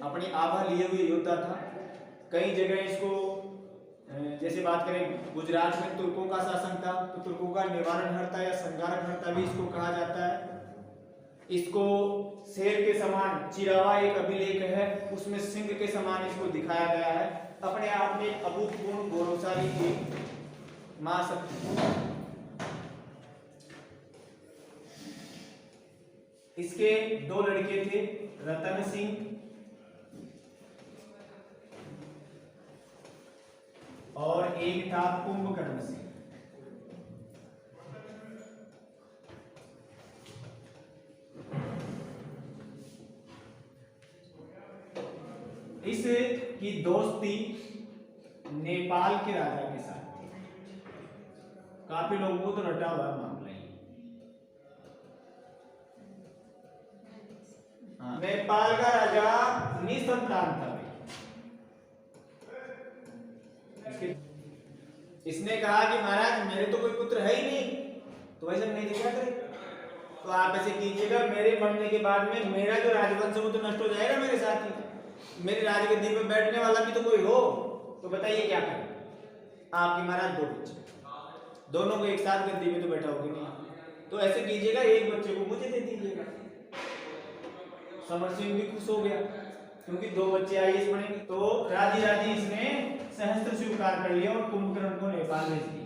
अपनी आभा लिए हुए योद्धा था। कई जगह इसको जैसे बात करें गुजरात में तुर्कों का शासन था तो तुर्कों का निवारणहर्ता या संहारकहर्ता भी इसको कहा जाता है। इसको शेर के समान चिरावा एक अभिलेख है, उसमें सिंह के समान इसको दिखाया गया है। अपने आप में अभूतपूर्व गौरवशाली की मां शक्ति। इसके दो लड़के थे, रतन सिंह और एक था कुंभकर्ण सिंह। इस की दोस्ती नेपाल के राजा के साथ थी। काफी लोगों को तो रटा हुआ मामला ही। नेपाल का राजा निसंतान था। इसने कहा कि महाराज मेरे तो कोई पुत्र है ही नहीं, तो वैसे नहीं तो क्या करें? तो आप ऐसे कीजिएगा, मेरे मरने के बाद में मेरा जो राजवंश है वो तो नष्ट हो जाएगा मेरे साथ ही। मेरी राजगद्दी पे बैठने वाला भी तो कोई हो, तो बताइए क्या करें? आपके महाराज दो बच्चे, दोनों को एक साथ गद्दी में तो बैठाओगे नहीं, तो ऐसे कीजिएगा एक बच्चे को मुझे दे दीजिएगा। समर सिंह भी खुश हो गया क्योंकि दो बच्चे आईएएस बनेंगे। तो राजी राजी इसने सहस्त्र स्वीकार कर लिया और कुंभकर्ण को नेपाल भेज दिया।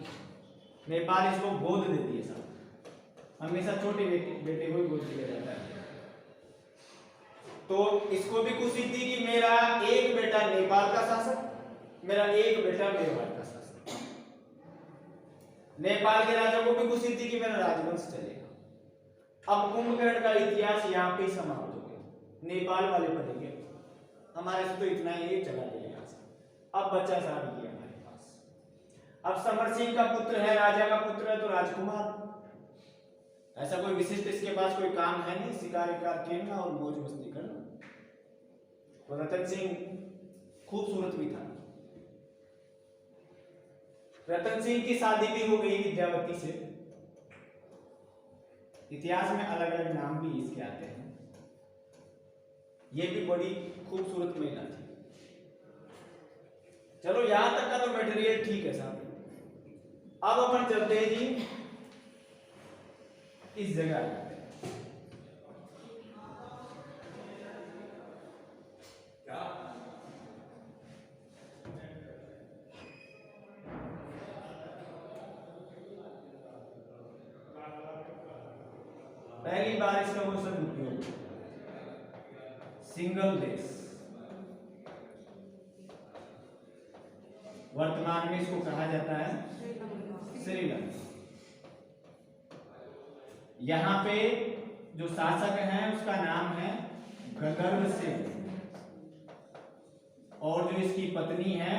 नेपाल इसको गोद दे दिए साहब, हमेशा छोटे बेटे को गोद दिया जाता है। तो इसको भी खुशी थी कि मेरा एक बेटा नेपाल का शासक, मेरा एक बेटा मेवाड़ का शासक। नेपाल के राजा को भी खुशी थी कि मेरा राजवंश चलेगा। अब कुंभकर्ण का इतिहास यहाँ पे समाप्त हो गया। नेपाल वाले पढ़ेंगे, हमारे से तो इतना ही चला गया। अब बच्चा साहब ये हमारे पास। अब समर सिंह का पुत्र है, राजा का पुत्र है, तो राजकुमार। ऐसा कोई विशिष्ट इसके पास कोई काम है नहीं, शिकार विकार खेलना और मौज मस्ती करना। तो रतन सिंह खूबसूरत भी था। रतन सिंह की शादी भी हो गई विद्यावती से। इतिहास में अलग अलग नाम भी इसके आते हैं। ये भी बड़ी खूबसूरत महिला थी। चलो यहां तक का तो मटेरियल ठीक है साहब। अब अपन चलते हैं जी इस जगह। पहली बार इसका क्वेश्चन उपयोग सिंगल देश। वर्तमान में इसको कहा जाता है श्रीलंका। यहाँ पे जो शासक है उसका नाम है गंधर्व सिंह और जो इसकी पत्नी है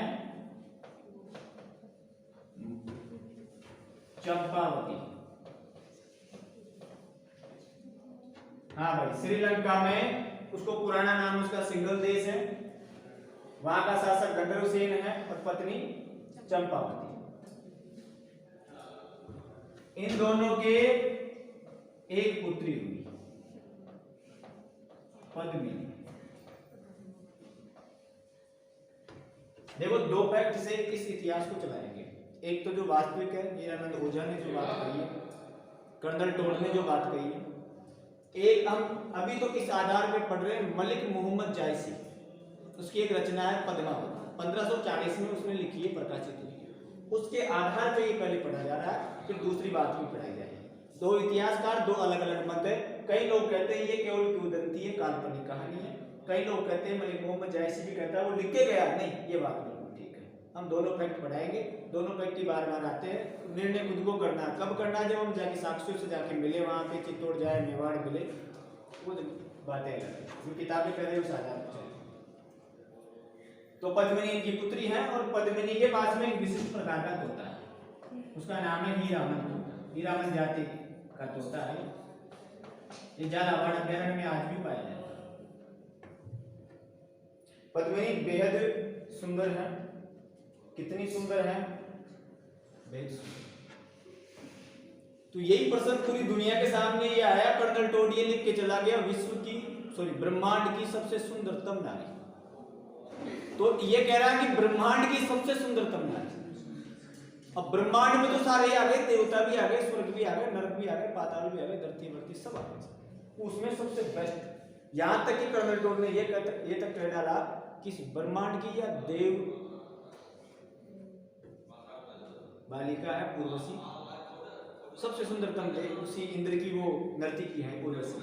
चंपावती। हाँ भाई, श्रीलंका में उसको पुराना नाम उसका सिंगल देश है। वहां का शासक गंधर्व सेन है और पत्नी चंपावती। इन दोनों के एक पुत्री हुई पद्मिनी। देखो दो फैक्ट से इस इतिहास को चलाएंगे। एक तो जो वास्तविक है, हीरानंद ओझा ने जो बात कही है, कर्नल टोड ने जो बात कही है। एक हम अभी तो इस आधार पे पढ़ रहे हैं मलिक मोहम्मद जायसी, उसकी एक रचना है पद्मावत, 1540 में उसने लिखी है, प्रकाशित हुई है। उसके आधार पे ये पहले पढ़ा जा रहा है, फिर दूसरी बात भी पढ़ाई जाएगी। दो इतिहासकार, दो अलग अलग मत है। कई लोग कहते हैं ये केवल किंवदंती है, काल्पनिक कहानी है। कई लोग कहते हैं मलिक मोहम्मद जायसी भी कहता है वो लिख के गया। नहीं, ये बात बिल्कुल ठीक है। हम दोनों फैक्ट पढ़ाएंगे, दोनों फैक्ट ही बार बार आते हैं। निर्णय खुद को करना है, कब करना है? जब हम जाके साक्षियों से जाके मिले, वहां पे चित्तौड़ जाए, मेवाड़ मिले, वो बातें अलग। जो किताबें कर रहे हैं उस आधार पर चलें। तो पद्मिनी इनकी पुत्री है और पद्मिनी के पास में एक विशिष्ट प्रकार का तोता है, उसका नाम है हीरामन। हीरामन जाति का तोता है। ये झालावाड़ अभ्यारण्य में आज भी पाया जाता है। पद्मिनी बेहद सुंदर है। कितनी सुंदर है? बेहद सुंदर। तो यही प्रश्न पूरी दुनिया के सामने ये आया। कर्नल टोड ये लिख के चला गया, विश्व की ब्रह्मांड की सबसे सुंदरतम नारी। तो ये कह रहा है कि ब्रह्मांड की सबसे सुंदरतम नारी। अब ब्रह्मांड में तो सारे ही आ गए, देवता भी आ गए, स्वर्ग भी आ गए, नरक भी आ गए, पाताल भी आ गए, धरती वर्ती सब आ गए, उसमें सबसे बेस्ट। यहां तक कि कर्नल टोड ने ये तक कह डाला कि ब्रह्मांड की या देव बालिका है उर्वशी, सबसे सुंदरतम देव, उसी इंद्र की वो नर्तकी है उर्वशी,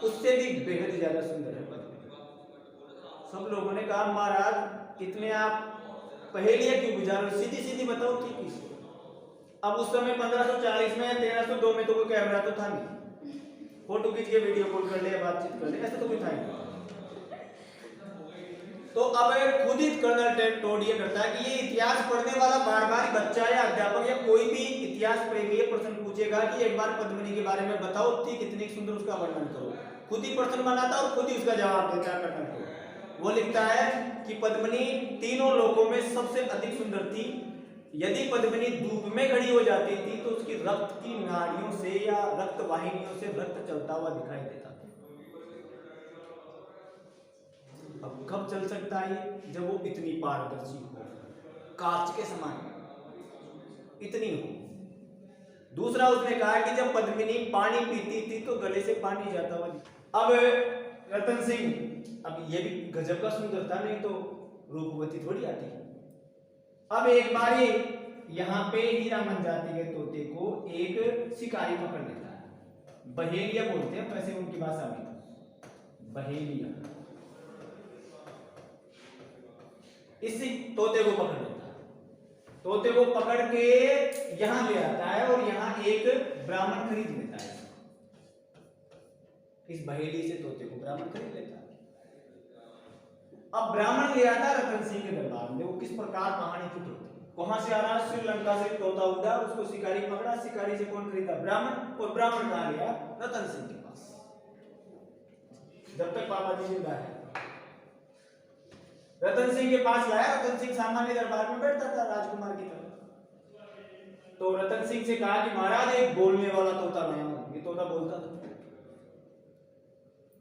उससे भी बेहद ज्यादा सुंदर है पद्मिनी। सब लोगों ने कहा महाराज इतने आप पहेलियां क्यों बुझा रहे हो, सीधी सीधी बताओ ठीक किस। अब उस समय 1540 में 1302 में तो कोई कैमरा तो था नहीं, फोटो खींच के वीडियो कॉल कर ले, बातचीत कर ले, ऐसा तो कोई था नहीं। तो अब खुद ही कर्नल टोड ये करता है कि ये इतिहास पढ़ने वाला बार बार बच्चा या अध्यापक या कोई भी इतिहास प्रेमी ये प्रश्न पूछेगा कि एक बार पद्मिनी के बारे में बताओ थी कितनी सुंदर, उसका वर्णन करो। खुद ही प्रश्न बनाता और खुद ही उसका जवाब देता है कर्नल टोड। वो लिखता है कि पद्मिनी तीनों लोकों में सबसे अधिक सुंदर थी। यदि पद्मिनी धूप में खड़ी हो जाती थी तो उसकी रक्त की नाड़ियों से या रक्त वाहिनियों से रक्त चलता हुआ दिखाई देता था। अब कब चल सकता है जब वो इतनी पारदर्शी हो, कांच के समान इतनी हो। दूसरा उसने कहा कि जब पद्मिनी पानी पीती थी तो गले से पानी जाता हुआ। अब रतन सिंह, अब ये भी गजब का सुंदर था, नहीं तो रूपवती थोड़ी आती। अब एक बार यहाँ पे हीरामन जाति के तोते को एक शिकारी पकड़ लेता है, बहेलिया बोलते हैं वैसे उनकी भाषा में, बहेलिया। इसी तोते को पकड़ लेता है, तोते को पकड़ के यहां ले आता है और यहां एक ब्राह्मण खरीद लेता है। इस बहेली से तोते को ब्राह्मण खरीद लेता है। अब ब्राह्मण ले आता है रतन सिंह के दरबार में। वो किस प्रकार कहानी की होती, कहां से आ रहा, श्रीलंका से तोता उड़ा, उसको शिकारी पकड़ा, शिकारी से कौन खरीदा, ब्राह्मण, और ब्राह्मण कहां गया, रतन सिंह के पास। जब तक पापा जी जिंदा है रतन सिंह के पास लाया। रतन सिंह सामान्य दरबार में बैठता था राजकुमार की तरह। तो रतन सिंह से कहा कि महाराज एक बोलने वाला तोता लाया हूं। ये तोता बोलता था,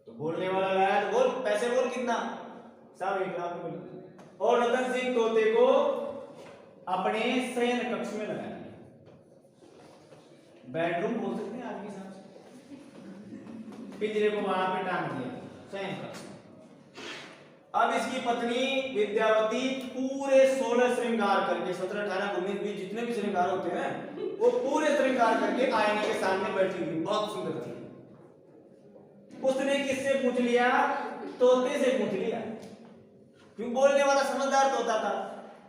तो बोलने वाला लाया तो बोल, पैसे बोल कितना, साहब 1 लाख बोल। और रतन सिंह तोते को अपने शयन कक्ष में लगा दिया, बेडरूम बोल सकते हैं आज के हिसाब से, पिंजरे को वहां पे टांग दिया शयन कक्ष। अब इसकी पत्नी विद्यावती पूरे 16 श्रृंगार करके, 17, 18, 19, 20 जितने भी श्रृंगार होते हैं वो पूरे श्रृंगार करके आईने के सामने बैठी हुई, बहुत सुंदर थी। उसने किससे पूछ लिया, तोते से पूछ लिया, क्यों बोलने वाला समझदार तोता था।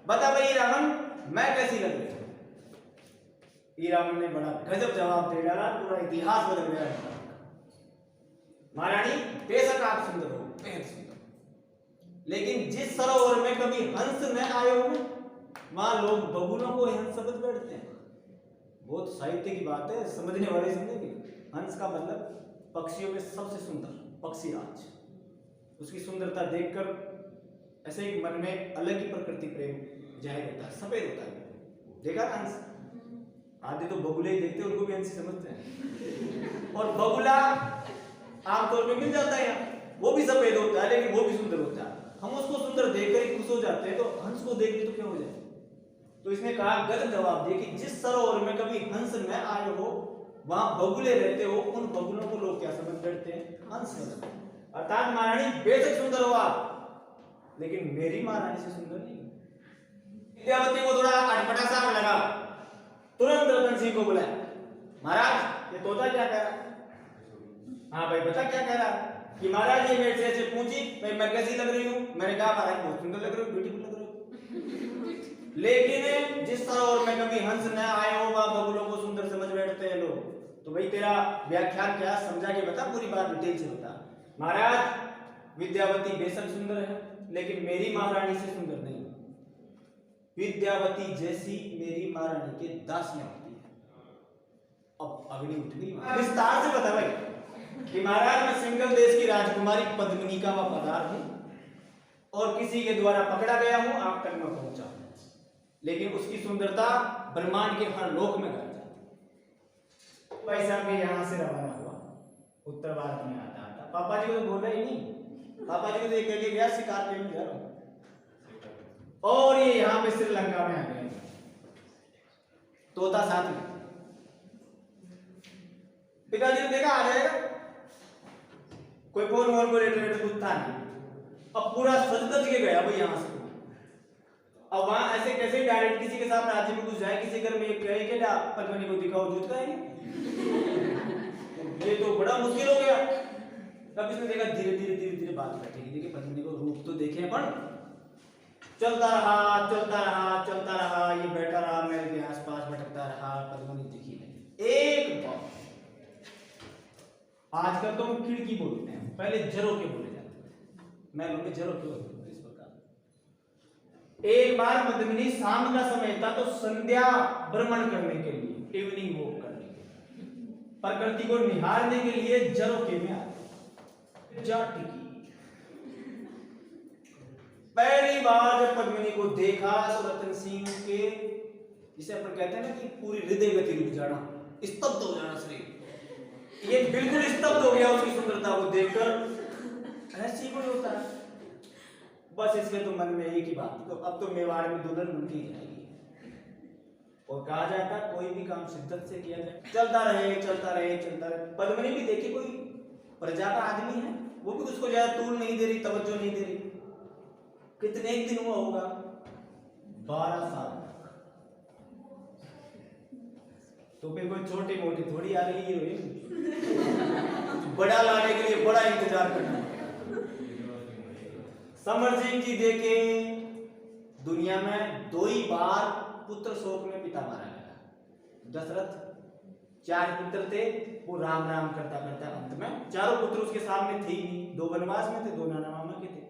बता भाई रामन मैं कैसी लग रही हूं। हीरामन ने बड़ा गजब जवाब दे डाला, पूरा इतिहास बदल गया। महारानी बेशक आप सुंदर हो, बेहद सुंदर, लेकिन जिस सरोवर में कभी हंस न आए हो वहां लोग बबूलों को हंस समझ बैठते हैं। बहुत साहित्य की बात है, समझने वाले समझेंगे। हंस का मतलब पक्षियों में सबसे सुंदर पक्षीराज। उसकी सुंदरता देखकर ऐसे ही मन में अलग ही प्रकृति प्रेम जाहिर होता है। सफेद होता है, देखा हंस, आधे तो बगुले ही देखते हैं, उनको भी हंसी समझते हैं। और बगुला आमतौर पे मिल जाता है यहाँ, वो भी सफेद होता है लेकिन वो भी सुंदर होता है। हम उसको सुंदर देखकर ही खुश हो जाते हैं, तो हंस को देख के तो क्या हो जाए। तो इसने कहा गलत जवाब दिया कि जिस सरोवर में कभी हंस न आए हो वहां बगुले रहते हो, उन बगुलों को लोग क्या समझ बैठते हैं, हंस समझते हैं। अर्थात महारानी बेशक सुंदर हो आप, लेकिन मेरी महारानी से सुंदर नहीं। विद्यावती को थोड़ा अटपटा सा लगा, तुरंत रतन सिंह को बुलाया, महाराज ये तोता क्या कह रहा। हाँ भाई बता क्या कह रहा, कि महाराज ये मेरे से ऐसे पूछी भाई मैं कैसी लग रही हूँ। मैंने कहा महाराज बहुत सुंदर लग रही हो, ब्यूटीफुल लग रही हो, लेकिन जिस सरोवर में कभी हंस न आए हो वहां बगुलों को सुंदर समझ बैठते हैं लोग। तो भाई तेरा व्याख्यान क्या, समझा के बता, पूरी बात डिटेल से बता। महाराज विद्यावती बेशक सुंदर है लेकिन मेरी महारानी से सुंदर नहीं। विद्यावती जैसी मेरी महारानी के दासियां होती है। अब अग्नि उठ गई। विस्तार से बता भाई कि महाराज मैं सिंगल देश की राजकुमारी पद्मिनी का वफादार हूं और किसी के द्वारा पकड़ा गया हूं, आप तक मैं पहुंचा, लेकिन उसकी सुंदरता ब्रह्मांड के हर लोक में गाई जाती। पैसा भी यहां से रवाना हुआ, उत्तर भारत में आता आता पापा जी को तो बोला ही नहीं। पापा जी को देख के गया शिकार के लिए जा रहा हूं, और ये यहाँ पे श्रीलंका में आ गए, तोता साथ में। पिताजी ने देखा आ जाएगा, कोई फोन वोन को लेटर कुछ था नहीं। अब पूरा सज के गया भाई यहाँ से। अब वहां ऐसे कैसे डायरेक्ट किसी के साथ राज्य में घुस जाए, किसी घर में कहे कि पद्मनी को दिखाओ, जूत का है ये तो बड़ा मुश्किल हो गया। तब इसने देखा धीरे धीरे धीरे धीरे बात बैठेगी, देखिए पद्मनी को रूप तो देखे अपन। चलता रहा चलता रहा चलता रहा, ये बैठा रहा महल के आसपास भटकता रहा, पद्मनी दिखी नहीं। एक बार आजकल तो हम खिड़की बोलते हैं, पहले झरोके बोले जाते थे, महलों में झरोके होते थे इस प्रकार। एक बार पद्मिनी शाम का समय था तो संध्या भ्रमण करने के लिए, इवनिंग वॉक करने के लिए, प्रकृति को निहारने के लिए झरोके में आती, जा टिकी। पहली बार जब पद्मिनी को देखा तो रतन सिंह के, जिसे अपन कहते हैं ना कि पूरी हृदय गति रुक जाना, स्तब्ध हो जाना शरीर, ये बिल्कुल स्तब्ध हो गया उसकी सुंदरता को देखकर। ऐसी कोई होता है? बस इसके तो मन में एक ही बात, तो अब तो मेवाड़ में दुल्हन बन के जाएगी। और कहा जाता कोई भी काम शिद्दत से किया जाए, चलता रहे चलता रहे चलता रहे। पद्मिनी भी देखी कोई प्रजा का आदमी है, वो भी उसको ज्यादा तूल नहीं दे रही, तवज्जो नहीं दे रही। कितने दिन हुआ होगा? 12 साल। तो फिर कोई छोटी मोटी थोड़ी आ रही है, बड़ा लाने के लिए बड़ा इंतजार करना। समर सिंह जी देखे दुनिया में 2 ही बार पुत्र शोक में पिता मारा गया। दशरथ 4 पुत्र थे, वो राम राम करता करता अंत में चारों पुत्र उसके सामने थे ही नहीं, 2 वनवास में थे, 2 नाना मामा के थे।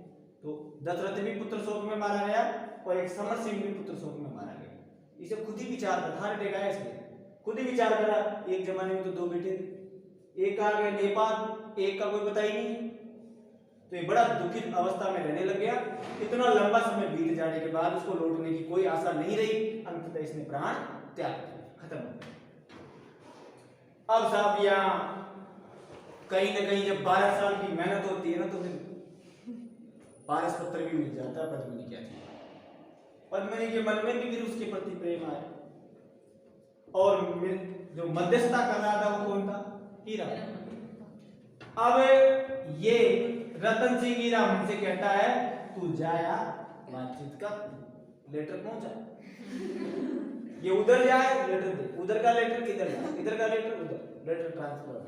तो दशरथ भी पुत्र शोक में मारा गया और एक समर सिंह भी पुत्र शोक में मारा गया। इसे खुद ही विचार कर, हार्ट अटैक आया इसलिए खुद ही विचार करा। एक जमाने में तो 2 बेटे थे, एक आ गए नेपाल, एक का कोई पता ही नहीं। तो ये बड़ा दुखित अवस्था में रहने लग गया। इतना लंबा समय बीत जाने के बाद उसको लौटने की कोई आशा नहीं रही, अंततः इसने प्राण त्याग दिया, खत्म हो गया। अब साहब यहाँ कहीं ना कहीं जब 12 साल की मेहनत होती है ना, तो फिर पारस पत्र भी मिल जाता है। पद्मिनी क्या थी, पद्मिनी के मन में भी फिर उसके प्रति प्रेम आया। और जो मध्यस्थता कर रहा था वो कौन था? हीरा। अब ये रतन सिंह हीरा हमसे कहता है तू जाया बातचीत का, लेटर पहुंचा। ये उधर जाए लेटर दे, उधर का लेटर इधर जाए, इधर का लेटर उधर, लेटर ट्रांसफर हो।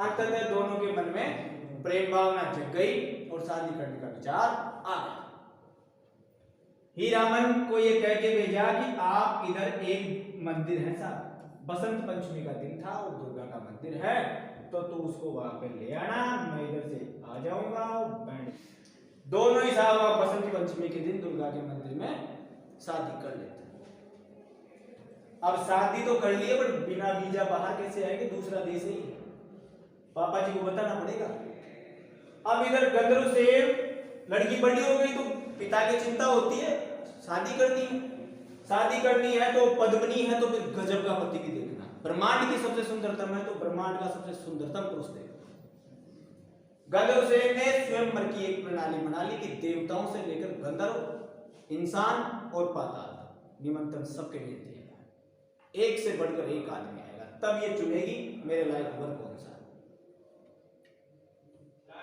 अंततः दोनों के मन में प्रेम भावना जग गई और शादी करने का विचार आ गया। हीरामन को ये कह के भेजा कि आप इधर एक मंदिर है साहब, बसंत पंचमी का दिन था और दुर्गा का मंदिर है, तो तू उसको वहां पे ले आना, मैं इधर से आ जाऊंगा। दोनों ही साहब बसंत पंचमी के दिन दुर्गा के मंदिर में शादी कर लेते। अब शादी तो कर लिए, बट बिना वीजा बाहर कैसे आएंगे? दूसरा देश है, पापा जी को बताना पड़ेगा। अब इधर गंधर्व से लड़की बड़ी हो गई तो पिता की चिंता होती है, शादी करनी है। शादी करनी है तो पद्मिनी है तो फिर गजब का पति भी देखना, ब्रह्मांड की सबसे सुंदरतम है तो ब्रह्मांड का सबसे सुंदरतम पुरुष देखना। गंधर्वसेन ने स्वयंवर की एक प्रणाली बना ली कि देवताओं से लेकर गंधर्व, इंसान और पाताल निमंत्रण सबके लिए दिया, एक से बढ़कर एक आदमी आएगा, तब ये चुनेगी मेरे लायक वर कौन सा।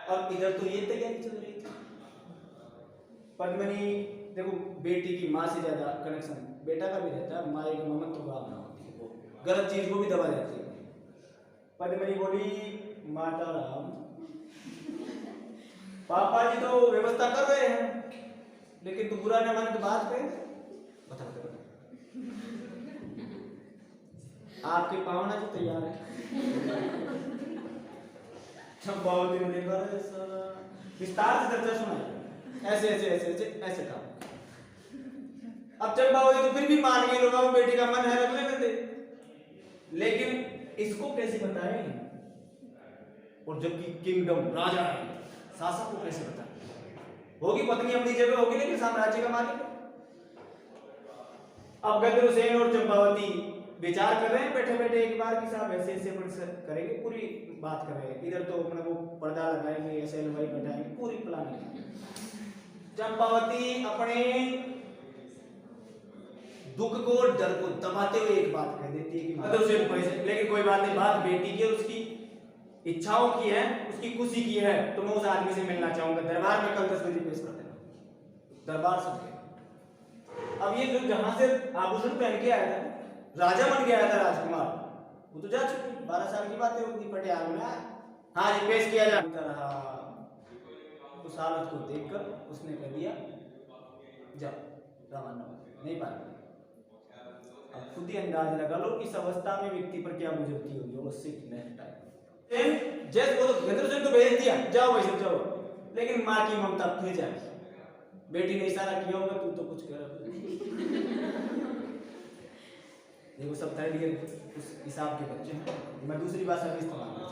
अब इधर तो ये तैयारी चल रही थी। पद्मिनी देखो, बेटी की माँ से ज्यादा कनेक्शन बेटा का भी रहता है, माँ एक ममत्व भावना होती है, वो गलत चीज को भी दबा देती है। पद्मिनी बोली माता राम, पापा जी तो व्यवस्था कर रहे हैं, लेकिन तू बुरा न माने तो बात कहे, बता बता बता। आपके पावना जी तैयार है। चंपावती ने देखा विस्तार से चर्चा सुनाई, ऐसे ऐसे ऐसे ऐसे ऐसे काम। अब चंपावती तो फिर भी मान गई, लोगों बेटी का मन है रखने में दे, लेकिन इसको कैसे बताएं? और जबकि किंगडम राजा है, शासक को कैसे बताएं? होगी पत्नी अपनी जगह होगी, लेकिन साम्राज्य का मालिक। अब गंधर्वसेन और चंपावती विचार कर रहे हैं बैठे बैठे एक बार कि साहब ऐसे ऐसे करेंगे, पूरी बात कर रहे हैं। इधर तो अपने वो पर्दा लगाएंगे, ऐसे हलवाई बैठाएंगे, पूरी प्लानिंग। चंपावती अपने दुख को और डर को दबाते हुए एक बात कह देती है कि मतलब उसे लेकिन कोई बात नहीं, बात बेटी की और उसकी इच्छाओं की है, उसकी खुशी की है, तो मैं उस आदमी से मिलना चाहूंगा, दरबार में कल 10 बजे पेश कर देना। दरबार से अब ये जो जहां से आभूषण पहन के आया था, राजा बन के आया था राजकुमार, वो तो जा चुकी, 12 साल की बात है, उनकी पटियाला में हाँ जी पेश किया जाता रहा। उस हालत को देखकर उसने कह दिया जाओ रवाना, नहीं पाया। अब खुद ही अंदाज लगा लो इस अवस्था में व्यक्ति पर क्या गुजरती होगी, वो सिर्फ नेक्स्ट टाइम जैसे वो तो गंदर से तो भेज दिया, जाओ वैसे जाओ, लेकिन माँ की ममता फिर जाए, बेटी ने इशारा किया होगा तू तो कुछ कर देखो सब थर्ड ईयर उस हिसाब के बच्चे हैं, मैं दूसरी भाषा भी इस्तेमाल कर।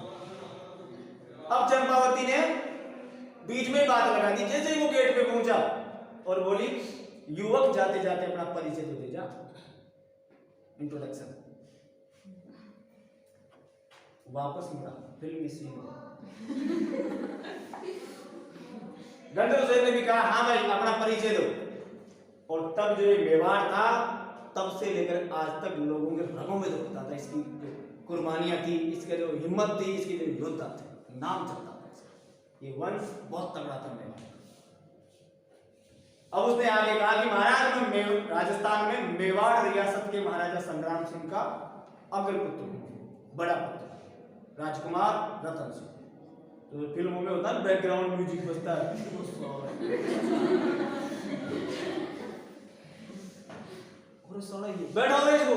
अब चंपावती ने बीच में बात लगा दी, जैसे ही वो गेट पे पहुंचा और बोली युवक जाते जाते अपना परिचय तो दे जा, इंट्रोडक्शन। वापस मुड़ा फिल्मी सीन गंधर्व ने भी कहा हाँ भाई अपना परिचय दो, और तब जो ये मेवाड़ था तब से लेकर आज तक लोगों के रगों में दौड़ता था, इसकी जो कुर्बानियां थी, इसके जो हिम्मत थी, इसके जो योद्धा थे, नाम चलता था इसका, ये वंश बहुत तगड़ा था मेवाड़। अब उसने आगे कहा कि महाराज मैं राजस्थान में मेवाड़ रियासत के महाराजा संग्राम सिंह का अग्रपुत्र हूं, बड़ा पुत्र, राजकुमार रतन सिंह। तो फिल्मों में होता है बैकग्राउंड म्यूजिक बजता है, बैठा हुआ इसको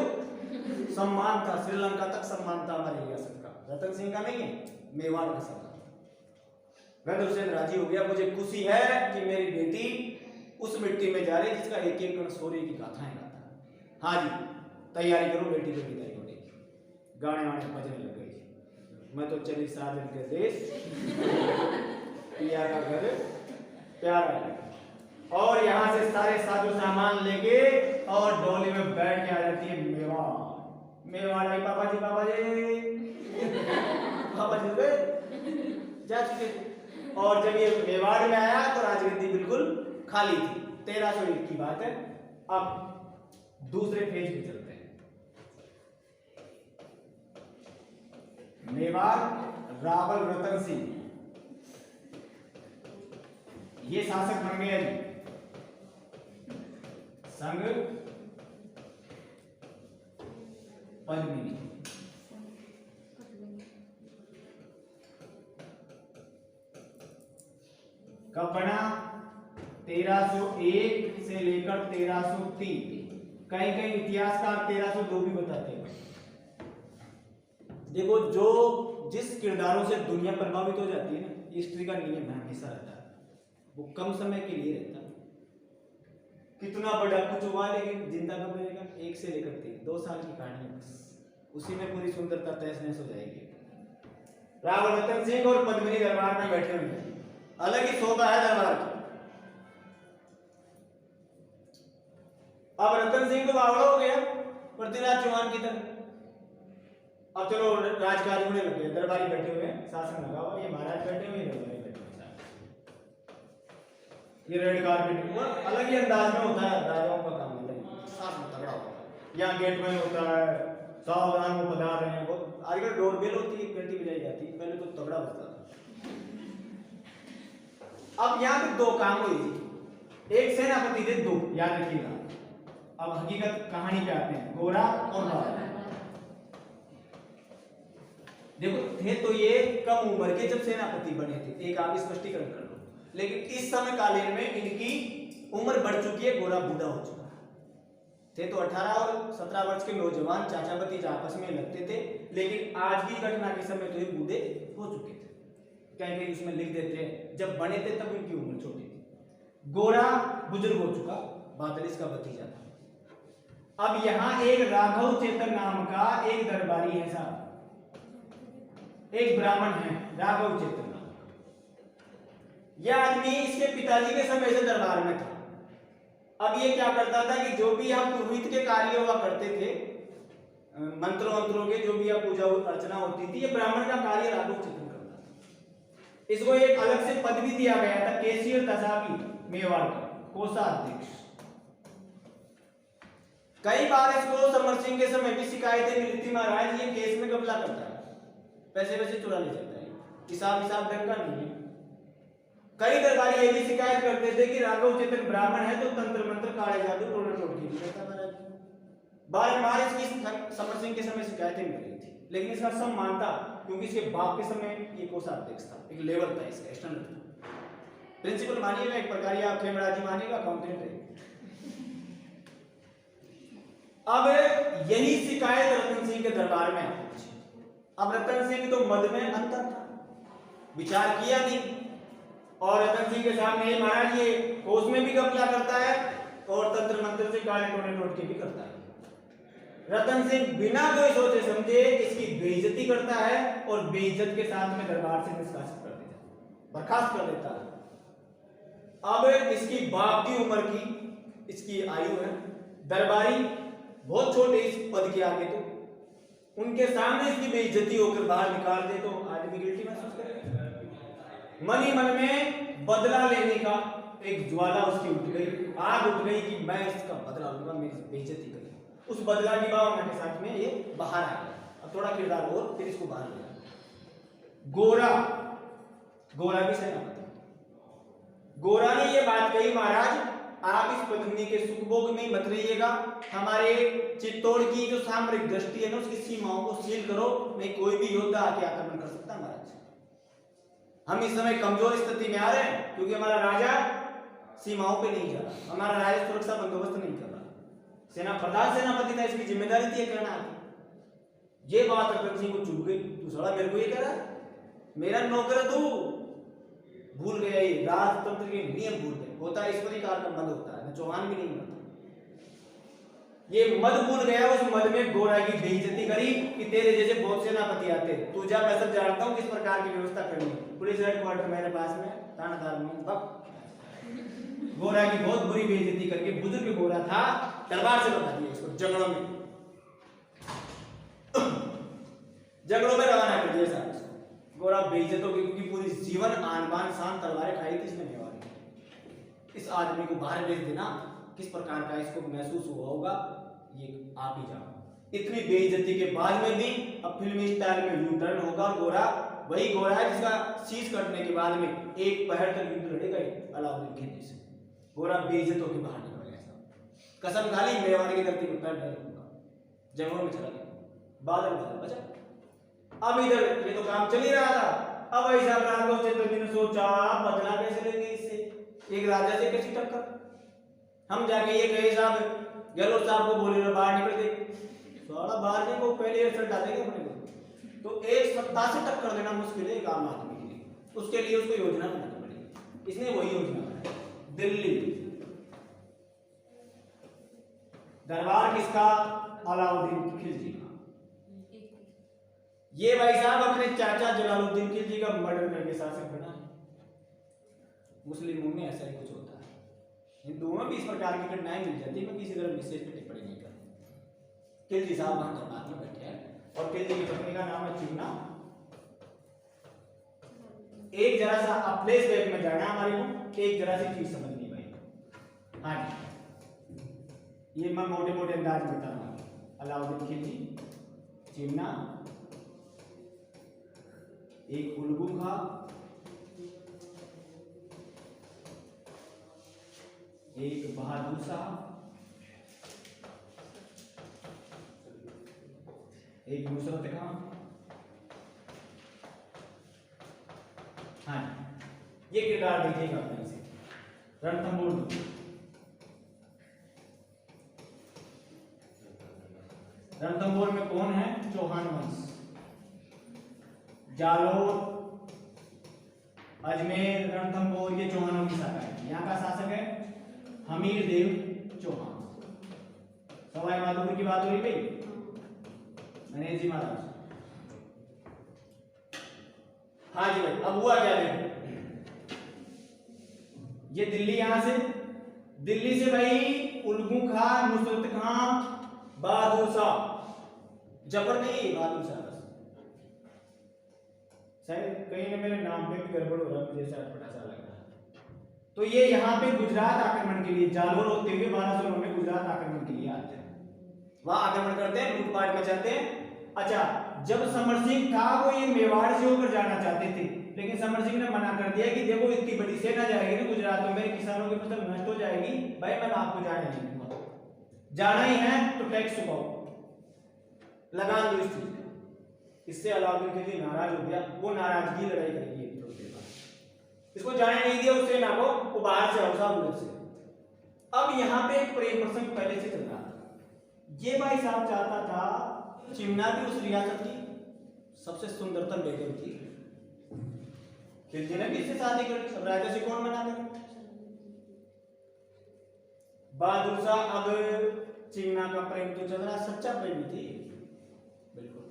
सम्मान था, श्रीलंका तक सम्मान था हमारी रियासत का, रतन सिंह का नहीं है, मेवाड़ का सम्मान। गंधर्व सेन राजी हो गया, मुझे खुशी है कि मेरी बेटी उस मिट्टी में जा रही जिसका एक एक कण शौर्य की गाथाएं गाता है। हाँ जी तैयारी करो, बेटी को विदाई होने की, गाने वाने बजने लग गई, मैं तो चली साजन के देश पिया का घर प्यारा है, और यहाँ से सारे साजो सामान लेके और डोली में बैठ के आ जाती है मेवाड़। मेवाड़ आई पापा जी पापा जी गए जा चुके, और जब ये मेवाड़ में आया तो राजगद्दी बिल्कुल खाली थी। 1301 की बात है। अब दूसरे फेज पे चलते हैं। मेवाड़ रावल रतन सिंह ये शासक बन गए जी, संग पद्मिनी। कब बना? 1301 से लेकर 1303। कहीं कहीं इतिहासकार 1302 भी बताते हैं। देखो जो जिस किरदारों से दुनिया प्रभावित हो जाती है ना, हिस्ट्री का नियम है हमेशा रहता है, वो कम समय के लिए रहता है। कितना बड़ा कुछ हुआ लेकिन जिंदा कब रहेगा? 1 से लेकर 3, 2 साल की कहानी है बस, उसी में पूरी सुंदरता तहस नहस हो जाएगी। रावल रतन सिंह और पद्मिनी दरबार में बैठे हुए हैं, अलग ही शोभा है दरबार की। अब रतन सिंह तो बावड़ा हो गया पृथ्वीराज चौहान की तरह। अब चलो राजकाज होने लग गए, दरबारी बैठे हुए हैं, शासन लगा हुआ, ये महाराज बैठे हुए, दरबारी बैठे हुए, ये रेड कार्पेट अलग ही अंदाज में होता है, राजाओं का काम होता है, शासन तगड़ा होता है। यहाँ गेट में होता है, सावधान वो पधार रहे हैं, वो आजकल डोरबेल होती है, घंटी बजाई जाती है, पहले तो तगड़ा बजता था। अब यहाँ पे 2 काम हुई, एक सेनापति थे 2, याद रखिएगा। अब हकीकत कहानी पे आते हैं, गोरा और लाल। देखो थे तो ये कम उम्र के जब सेनापति बने थे, एक आप स्पष्टीकरण कर लो, लेकिन इस समय कालीन में इनकी उम्र बढ़ चुकी है, गोरा बूढ़ा हो चुका है। थे तो 18 और 17 वर्ष के नौजवान चाचा भतीजा आपस में लगते थे, लेकिन आज की घटना के समय तो ये बूढ़े हो चुके थे। कहीं उसमें लिख देते हैं जब बने थे तब इनकी उम्र छोटी थी। गोरा बुजुर्ग हो चुका, बादल इसका भतीजा था। अब यहाँ एक राघव चेतन नाम का एक दरबारी है साहब, एक ब्राह्मण है राघव चेतन नाम का। यह आदमी इसके पिताजी के समय से दरबार में था। अब ये क्या करता था कि जो भी यहाँ पुरोहित के कार्य हुआ करते थे, मंत्रों के जो भी यहाँ पूजा अर्चना होती थी, ये ब्राह्मण का कार्य राघव चेतन करता था। इसको एक अलग से पद भी दिया गया था, केसीर तसागी मेवाड़ का कोषाध्यक्ष। कई बार इसको समर सिंह के समय भी शिकायतें मिली थी, महाराज ये केस में कबला करता है, पैसे वैसे चुरा ले जाता है, हिसाब ढंग का नहीं है। कई दरबारी ये भी शिकायत करते थे कि राघव चेतन ब्राह्मण है तो तंत्र मंत्र काले जादू टोना टोटकी भी करता महाराज। बार इसकी समर सिंह के समय शिकायतें मिल रही थी, लेकिन इसका सब मानता, क्योंकि इसके बाप के समय ये कोषाध्यक्ष था, एक लेवल था इसका, स्टैंडर्ड था। प्रिंसिपल मानिएगा एक प्रकार, या खेमराज जी मानिएगा अकाउंटेंट है। अब यही शिकायत रतन सिंह के दरबार में पहुंची। अब रतन सिंह तो मद में अंतर था, विचार किया नहीं, और रतन सिंह के सामने महाराज ये कोष में भी कब्जा करता है और तंत्र मंत्र से काले टोने टोटके भी करता है। रतन सिंह बिना कोई सोचे समझे इसकी बेइज्जती करता है और बेइज्जत के साथ में दरबार से निष्कासित कर देता है, बर्खास्त कर देता है। अब इसकी बाप की उम्र की इसकी आयु है, दरबारी बहुत छोटे इस पद के आगे, तो उनके सामने इसकी बेइज्जती होकर बाहर निकाल दे तो आदमी गिल्टी महसूस करेगा। मन ही मन में बदला लेने का एक ज्वाला उसकी उठ गई, आग उठ गई कि मैं इसका बदला लूंगा, मेरी बेइज्जती करेगा। उस बदला की भावना के साथ में ये बाहर आ गया। अब थोड़ा किरदार और फिर इसको बाहर ले गोरा भी सेनापति। गोरा ने ये बात कही, महाराज आप इस पत्नी के सुखभोग में मत रहिएगा, हमारे चित्तौड़ की जो सामरिक दृष्टि है ना उसकी सीमाओं को सील करो, नहीं कोई भी योद्धा आके आक्रमण कर सकता है। महाराज हम इस समय कमजोर स्थिति में आ रहे हैं, क्योंकि हमारा राजा सीमाओं पे नहीं जा रहा, हमारा राजा सुरक्षा बंदोबस्त नहीं कर रहा, सेना प्रधान सेनापति था, इसकी जिम्मेदारी थी कहना आती। ये बात रतन सिंह को चुभ गई, तू साला मेरे को ये कह रहा है, मेरा नौकर तू भूल गया, ये राजतंत्र के नियम भूल गए। होता है इस प्रकार का मद होता है, चौहान भी नहीं मरता, ये मद भूल गया। उस मद में गोरा की बेइज्जती करी कि तेरे जैसे बहुत सेनापति आते, तू जा, मैं सब जानता हूं किस प्रकार की व्यवस्था करनी। पुलिस हेडक्वार्टर मेरे पास में थानादार में बक गोरा की बहुत बुरी बेइज्जती करके, बुजुर्ग गोरा था, दरबार से बता दिया इसको, जंगलों में रवाना कर दिया साहब। गोरा बेइज्जत हो गई, क्योंकि पूरी जीवन आन बान शान तलवारें खाई थी इसने मेवाड़। इस आदमी को बाहर भेज देना किस प्रकार का इसको महसूस हुआ होगा, ये आप ही जानो। इतनी बेइज्जती के बाद में भी अब फिल्मी स्टाइल में यू टर्न होगा, और गोरा वही गोरा है जिसका शीश कटने के बाद में एक पहर तक युद्ध लड़ेगा अलाउद्दीन खिलजी से। गोरा बेइज्जत होकर बाहर निकल गया, कसम खा ली मेवाड़ की धरती पर पैर नहीं रखूंगा, जंगलों में चला गया, बादल बचा। अब इधर ये तो काम चल ही रहा था, अब ऐसा राघव चेतन ने सोचा बदला कैसे लेंगे इससे, एक राजा से कैसी टक्कर। हम जाके ये कहे साहब गहलोत साहब को बोले ना बाहर निकल गए, थोड़ा बाहर नहीं को पहले रिजल्ट आ जाएगा अपने को, तो एक सत्ता से टक्कर देना मुश्किल है एक आम आदमी के लिए, उसके लिए उसको योजना बनानी पड़ेगी। इसने वही योजना बनाई, दिल्ली दरबार किसका, अलाउद्दीन खिलजी का। ये भाई साहब अपने चाचा जलालुद्दीन खिलजी का मर्डर करके शासक बना। मुस्लिमों में ऐसा ही कुछ होता है, हिंदुओं में भी इस प्रकार की घटनाएं मिल जाती है, मैं किसी तरह विशेष पे टिप्पणी नहीं करता। खिलजी साहब वहां दरबार में बैठे हैं और खिलजी की पत्नी का नाम है चिमना। एक जरा सा अपलेस बैग में जाना हमारे को, एक जरा सी चीज समझनी भाई। हाँ जी, ये मैं मोटे मोटे अंदाज में बता रहा हूँ। अलाउद्दीन खिलजी, चिमना, एक उल्गू खा, एक बहादुर शाह, एक नुसरत खां। हाँ ये किरदार देखिएगा अपने से, रणथंभौर। रणथंभौर में कौन है, चौहान वंश, जालोर, अजमेर, रणथंभौर ये चौहानों की शाखा है। यहाँ का शासक है हमीर देव चौहान। सवाई माधोपुर की बात हो रही भाई, गणेश जी महाराज। हाँ जी भाई, अब हुआ क्या देखो, ये दिल्ली, यहां से दिल्ली से भाई उल्गू खां, नुसरत खां, बहादुर शाह, जफर नहीं बहादुर शाह, शायद कहीं ना मेरे नाम पे भी गड़बड़ हो रहा है, मुझे शायद पता सा लग रहा है। तो ये यहाँ पे गुजरात आक्रमण के लिए, जालोर होते हुए 1209 में गुजरात आक्रमण के लिए आते हैं। वहां आक्रमण करते हैं, लूटपाट मचाते हैं। अच्छा, जब समर सिंह था वो ये मेवाड़ से होकर जाना चाहते थे, लेकिन समर सिंह ने मना कर दिया कि देखो इतनी बड़ी सेना जाएगी ना गुजरात में, मेरे किसानों की फसल नष्ट हो जाएगी, भाई मैं आपको जाने नहीं दूंगा, जाना ही है तो टैक्स चुकाओ, लगान दो इस चीज का। इससे अलाउद्दीन खिलजी नाराज हो गया, वो नाराजगी लड़ाई करेगी इसको जाने नहीं दिया, उस सेना को वो बाहर से औसा उधर से। अब यहाँ पे एक प्रेम प्रसंग पहले से चल रहा था, ये भाई साहब चाहता था चिमना भी उस रियासत की सबसे सुंदरतम बेगम थी, खिलजी ने भी इससे शादी कर ली, अब राजा से कौन मना करे। बहादुर शाह अब चिमना का प्रेम तो चल रहा, सच्चा प्रेमी थी बिल्कुल।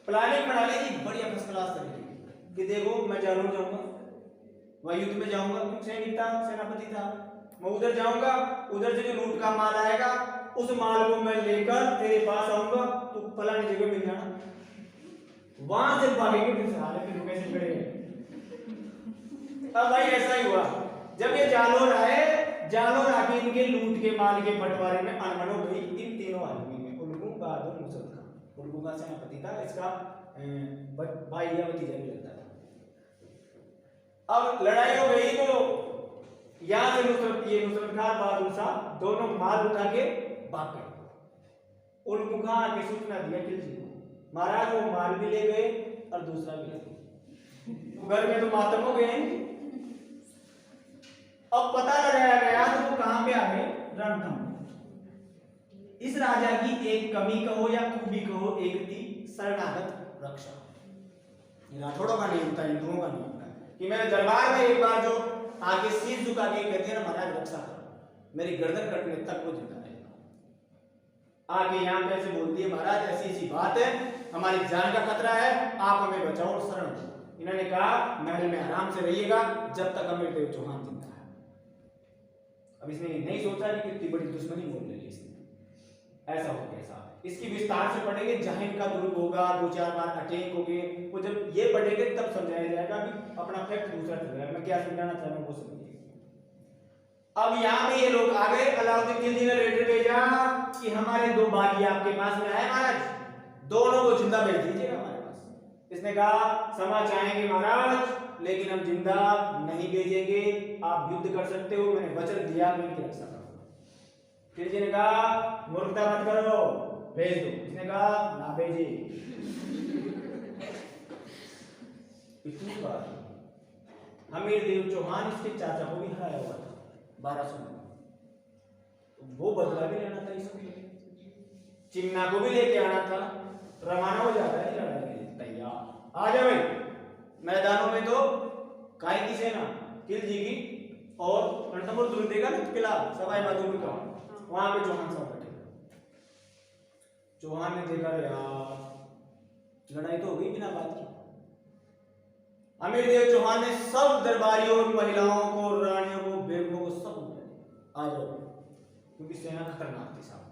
प्लानिंग बना ली थी बढ़िया फर्स्ट क्लास तरीके कि देखो मैं जरूर जाऊंगा, वह युद्ध में जाऊंगा, सैनिक था, सेनापति था, मैं उधर जाऊंगा, उधर से जो लूट का माल आएगा उस माल को मैं लेकर तेरे पास आऊंगा, तू फलानी जगह मिल जाना, वहां से भागेंगे, फिर साले फिर कैसे खड़े। अब भाई ऐसा ही हुआ, जब ये जालोर आए, जालोर आके इनके लूट के माल के बंटवारे में अनबन हो गई इन तीनों आदमी में। उल्लू बहादुर मुसद खान, उल्लू का सेनापति था, इसका भाई या भतीजा भी लगता था। अब लड़ाई हो गई तो यहां से नुसरत खान बहादुर शाह दोनों माल उठा के भाग गए। उल्लू खान आके सूचना दिया खिलजी को, महाराज वो माल भी ले गए और दूसरा भी ले गए, घर में तो मातम हो गए। अब पता लगाया गया तो वो कहां पे आ गए, रणथंभ। इस राजा की एक कमी कहो या खूबी कहो, एक थी शरणागत रक्षा। राठौड़ों का नियम था, हिंदुओं का नियम था कि मेरे दरबार में एक बार जो आगे शीश झुका के कहते हैं ना महाराज रक्षा करो, मेरी गर्दन कटने तक वो जिंदा रहेगा। आगे यहाँ पे ऐसे बोलती है महाराज ऐसी ऐसी बात है, हमारी जान का खतरा है, आप हमें बचाओ और शरण दो। इन्होंने कहा महल में आराम से रहिएगा जब तक अमीरदेव चौहान जिंदा है। अब इसने नहीं सोचा कि कितनी बड़ी दुश्मनी मोल ले ली इसने, ऐसा हो गया साहब। इसकी विस्तार से पढ़ेंगे, जहां इनका दुर्ग होगा, 2-4 बार अटैक होंगे, वो जब ये पढ़ेंगे तब समझाया जाएगा। अभी अपना फैक्ट दूसरा चल रहा है, मैं क्या समझाना चाह रहा हूं वो समझिए। अब यहाँ पे ये लोग आ गए, अलाउद्दीन खिलजी ने लेटर भेजा कि हमारे 2 बागी आपके पास में आए महाराज, दोनों को जिंदा भेज दीजिएगा हमारे पास। इसने कहा क्षमा चाहेंगे महाराज, लेकिन हम जिंदा नहीं भेजेंगे, आप युद्ध कर सकते हो, मैंने वचन दिया, मैं इनकी रक्षा करूंगा। खिलजी ने कहा मूर्खता मत करो, भेज दो। इसने कहा ना भेजिए। इतनी बार अमीरदेव चौहान इसके चाचा को भी हराया हुआ था 1200 में, तो वो बदला भी लेना था इसको, चिमना को भी लेके आना था, रवाना हो जाता है लड़ाई के लिए तैयार। आ जाओ भाई मैदानों में, तो काय की सेना खिलजी की, और रणथंभौर दुर्ग देगा ना किला सवाई माधोपुर का, वहां पे चौहान साहब बैठे। चौहान ने देखा यार लड़ाई तो हो गई बिना बात की। अमीरदेव चौहान ने सब दरबारियों और महिलाओं को, रानियों को, बेगमों को सब आ जाओ, क्योंकि सेना खतरनाक थी साहब।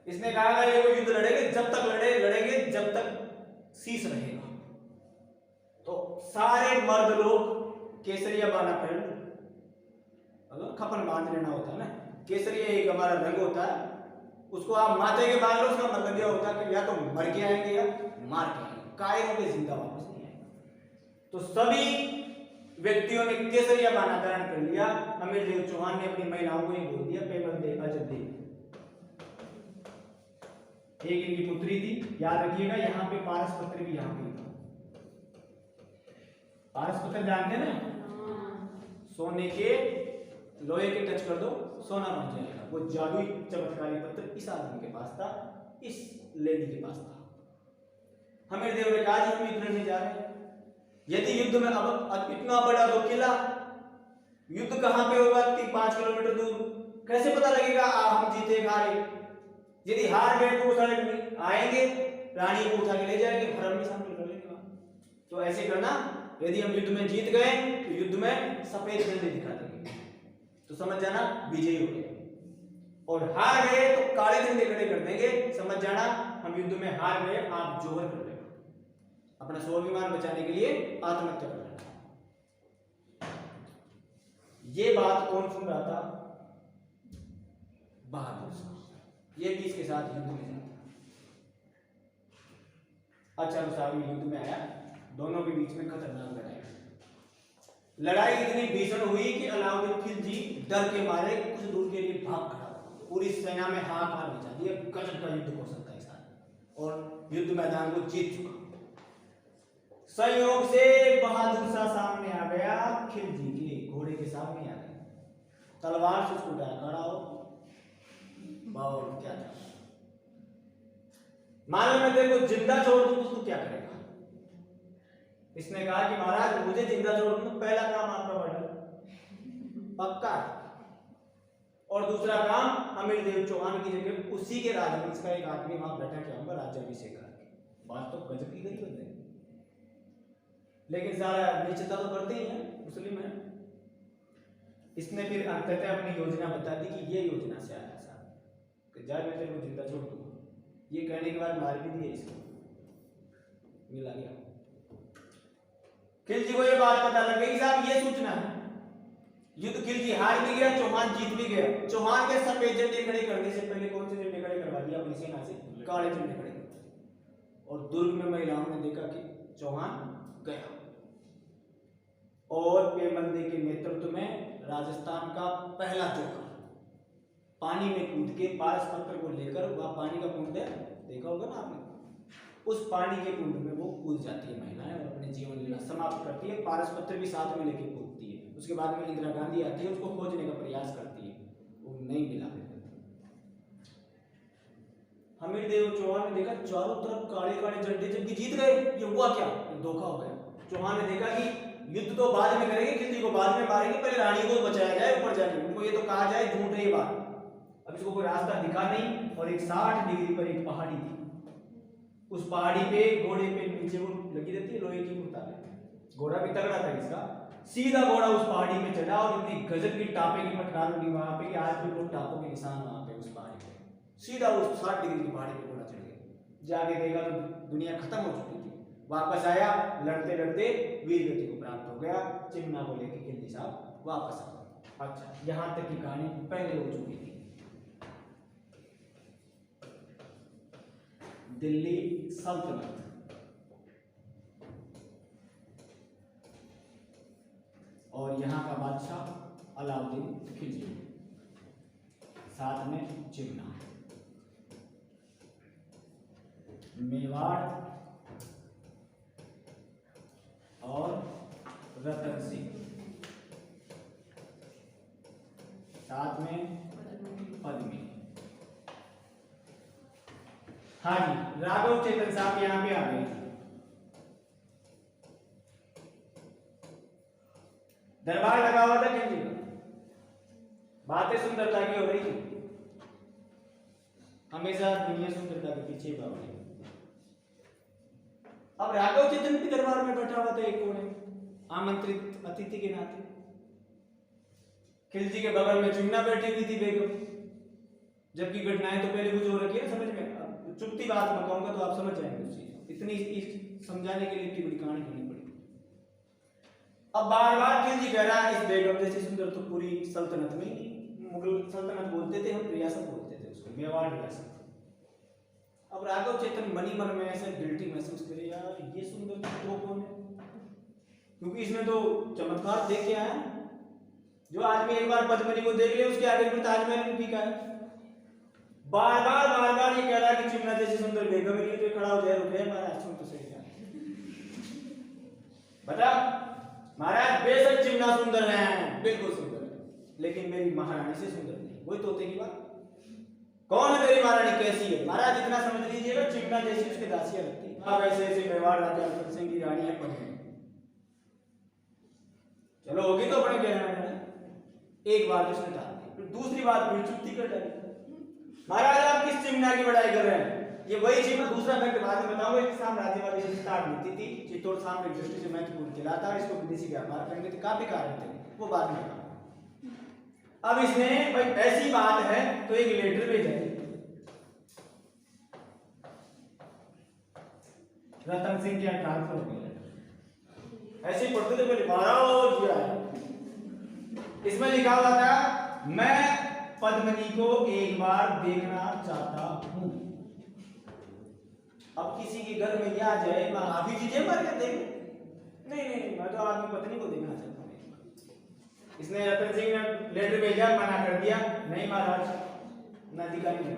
इसने कहा ये कोई युद्ध लड़ेंगे, जब तक लड़ेंगे जब तक शीश रहेगा। तो सारे मर्द लोग केसरिया बांधना पहन, अगर खपन बांध लेना होता है ना, केसरिया एक हमारा रंग होता है, उसको आप माथे के बांध लो, उसका मतलब यह होता है कि या तो मर के आएंगे या मार के आएंगे, कायरों के जिंदा वापस नहीं आएंगे। तो सभी व्यक्तियों ने केसरिया बाना धारण कर लिया। अमीरदेव चौहान ने अपनी महिलाओं को ये बोल दिया पेमन दे अजब दे। एक इनकी पुत्री थी, याद रखिएगा, यहाँ पे पारस पत्र भी यहाँ पे था। पारस पत्र जानते हैं ना, सोने के लोहे के टच कर दो सोना बन जाएगा, वो जादुई चमत्कारी पत्र इस आदमी के पास था, इस लेडी के पास था। अमीरदेव ने कहा हम युद्ध लड़ने जा रहे हैं, यदि युद्ध में अब इतना बड़ा तो किला, युद्ध कहां पे होगा 5 किलोमीटर दूर, कैसे पता लगेगा हम जीते हारे। यदि हार गए तो वो सारे आएंगे, रानी को उठा के ले जाएंगे, हरम में शामिल कर लेंगे। तो ऐसे करना, यदि हम युद्ध में जीत गए तो युद्ध में सफेद झंडे दिखा देंगे, तो समझ जाना विजयी हो गए, और हार गए तो काले झंडे खड़े कर देंगे, समझ जाना हम युद्ध में हार गए, आप जोहर कर लेना, अपना स्वाभिमान बचाने के लिए आत्महत्या कर लेना। ये बात कौन सुन रहा था? बहादुर शाह। ये भी इसके साथ युद्ध में जाता। अच्छा मुसावी युद्ध में आया, दोनों के बीच में खतरनाक लड़ाई इतनी भीषण हुई कि अलाउद्दीन खिलजी डर के मारे कुछ दूर के लिए भाग खड़ा, पूरी सेना में हाहाकार मचा दिया, गजब का युद्ध हो सकता है साथ, और युद्ध मैदान को जीत चुका। संयोग से बहादुर सा सामने आ गया, खिलजी के घोड़े के सामने आ गया, तलवार से उसको डरा, खड़ा हो बाबा क्या था, मालूम मैं तेरे को जिंदा छोड़ दूं तो तू क्या करेगा? इसने कहा कि महाराज मुझे जिंदा छोड़ दूं तो पहला काम आपका मर्डर पक्का, और दूसरा काम अमीर देव चौहान की जगह उसी के राजवंश का एक आदमी वहां बैठा के आऊंगा राज्याभिषेक करके। बात तो गजब की गई बंदे, लेकिन सारा नीचता तो करते ही है, मुस्लिम है। इसने फिर अंततः अपनी योजना बता दी कि ये योजना से आया साहब कि जा मैं तेरे को जिंदा छोड़ दूंगा। ये कहने के बाद मार भी दिया इसको, मिला गया। खिलजी को ये बात पता लग गई साहब ये सूचना है, युद्ध खिलजी हार भी गया, चौहान जीत भी गया। चौहान के सफेद झंडे खड़े करने से पहले कौन से झंडे खड़े करवा दिया अपनी सेना से? काले झंडे खड़े। और दुर्ग में महिलाओं ने देखा कि चौहान गया, और पेमंदे के नेतृत्व में राजस्थान का पहला चौहान पानी में कूद के पारस पत्र को लेकर, वह पानी का कुंड है देखा होगा ना आपने, उस पानी के कुंड में वो कूद जाती है महिलाएं और अपने जीवन लीला समाप्त करती है। पारस पत्र भी साथ में लेके कूदती है। उसके बाद में इंदिरा गांधी आती है, उसको खोजने का प्रयास करती है, वो नहीं मिला। अमीर देव चौहान ने देखा चारों तरफ काले काले झंडे, जबकि जीत गए, ये हुआ क्या? धोखा हो गया। चौहान ने देखा कि युद्ध तो बाद में करेंगे, खिलजी को बाद में मारेंगे, पहले रानी को बचाया जाए ऊपर जाके। उनको ये तो कहा जाए झूठ है ये बात। अब इसको कोई रास्ता दिखा नहीं, और एक 60 डिग्री पर एक पहाड़ी थी, उस पहाड़ी पे घोड़े पे नीचे वो लगी रहती है लोहे की मुताबिक, घोड़ा भी तगड़ा था इसका, सीधा घोड़ा उस पहाड़ी में चढ़ा, और इतनी गजब की टापे की फटकार हुई वहां पे कि आज भी लोग टापों के निशान वहां पे उस पहाड़ी पे, सीधा उस 60 डिग्री की पहाड़ी पे घोड़ा चढ़ गया। जाके देखा तो दुनिया खत्म हो चुकी थी। वापस आया, लड़ते लड़ते वीर गति को प्राप्त हो गया, चिमना को लेके खिलजी साहब वापस आ गए। अच्छा, यहां तक की कहानी पहले हो चुकी थी। दिल्ली सल्तनत और यहाँ का बादशाह अलाउद्दीन खिलजी, साथ में चिमना, मेवाड़ और रतन सिंह, साथ में पद्मिनी। हाँ जी, राघव चेतन साहब यहाँ पे आ गए। दरबार लगा हुआ था खिलजी का, बातें सुंदरता की हो रही थी, हमेशा दुनिया सुंदरता के पीछे भाग रही। अब राघव चेतन भी दरबार में बैठा हुआ था एक कोने, आमंत्रित अतिथि के नाते। खिलजी के बगल में चिमना बैठी हुई थी बेगम, जबकि घटनाएं तो पहले कुछ हो रखी है, समझ में चुपती बात मैं कहूंगा तो आप समझ जाएंगे उस चीज। इतनी समझाने के लिए इतनी बड़ी कहानी कहनी पड़ी। अब बार बार खिलजी कह रहा है इस बेगम जैसी सुंदर तो पूरी सल्तनत में ही, मुगल सल्तनत बोलते थे हम, रियासत बोलते थे उसको, मेवाड़ रियासत। अब राघव चेतन मनी मन में ऐसे गिल्टी महसूस करे, यार ये सुंदर तो कौन है, क्योंकि इसने तो चमत्कार देख के आया। जो आदमी एक बार पद्मिनी को देख ले उसके आगे फिर ताजमहल भी का है। बार बार ये कह रहा है कि चिमना जैसी सुंदर बेगम है, तो खड़ा हो जाए, रुक जाए महाराज, सुन तो सही बता महाराज, बेशक चिमना सुंदर है, बिल्कुल सुंदर है, लेकिन मेरी महारानी से सुंदर नहीं। वही तोते की बात, कौन है तेरी महारानी, कैसी है? महाराज इतना समझ लीजिएगा, चिमना जैसी उसके दासियां लगती है। अब ऐसे ऐसे मेवाड़ राजा रतन सिंह की रानी है पद्मिनी, चलो होगी तो अपने कहना है। एक बार उसने टाल दी, फिर दूसरी बात फिर चुप्ती कर डाली। महाराज आप किस चिमना की बड़ाई कर रहे हैं? ये वही चिमना, दूसरा फैक्ट बाद में बताऊंगा। एक साम्राज्यवादी संस्था नीति थी, चित्तौड़ सामरिक दृष्टि से महत्वपूर्ण खिलाता, इसको विदेशी व्यापार करने के काफी कारण थे, वो बाद में कहा। अब इसने भाई ऐसी बात है तो एक लेटर भेजा रतन सिंह के ट्रांसफर हो गया, ऐसे पढ़ते थे पहले 12 इसमें लिखा हुआ था मैं पद्मिनी को एक बार देखना चाहता हूं। अब किसी के घर में क्या जाए, मैं आप ही चीजें मर के देख, नहीं नहीं मैं तो आपकी पत्नी को देखना चाहता हूं। इसने रतन सिंह ने लेटर भेजा, मना कर दिया, नहीं महाराज न दिखाएंगे,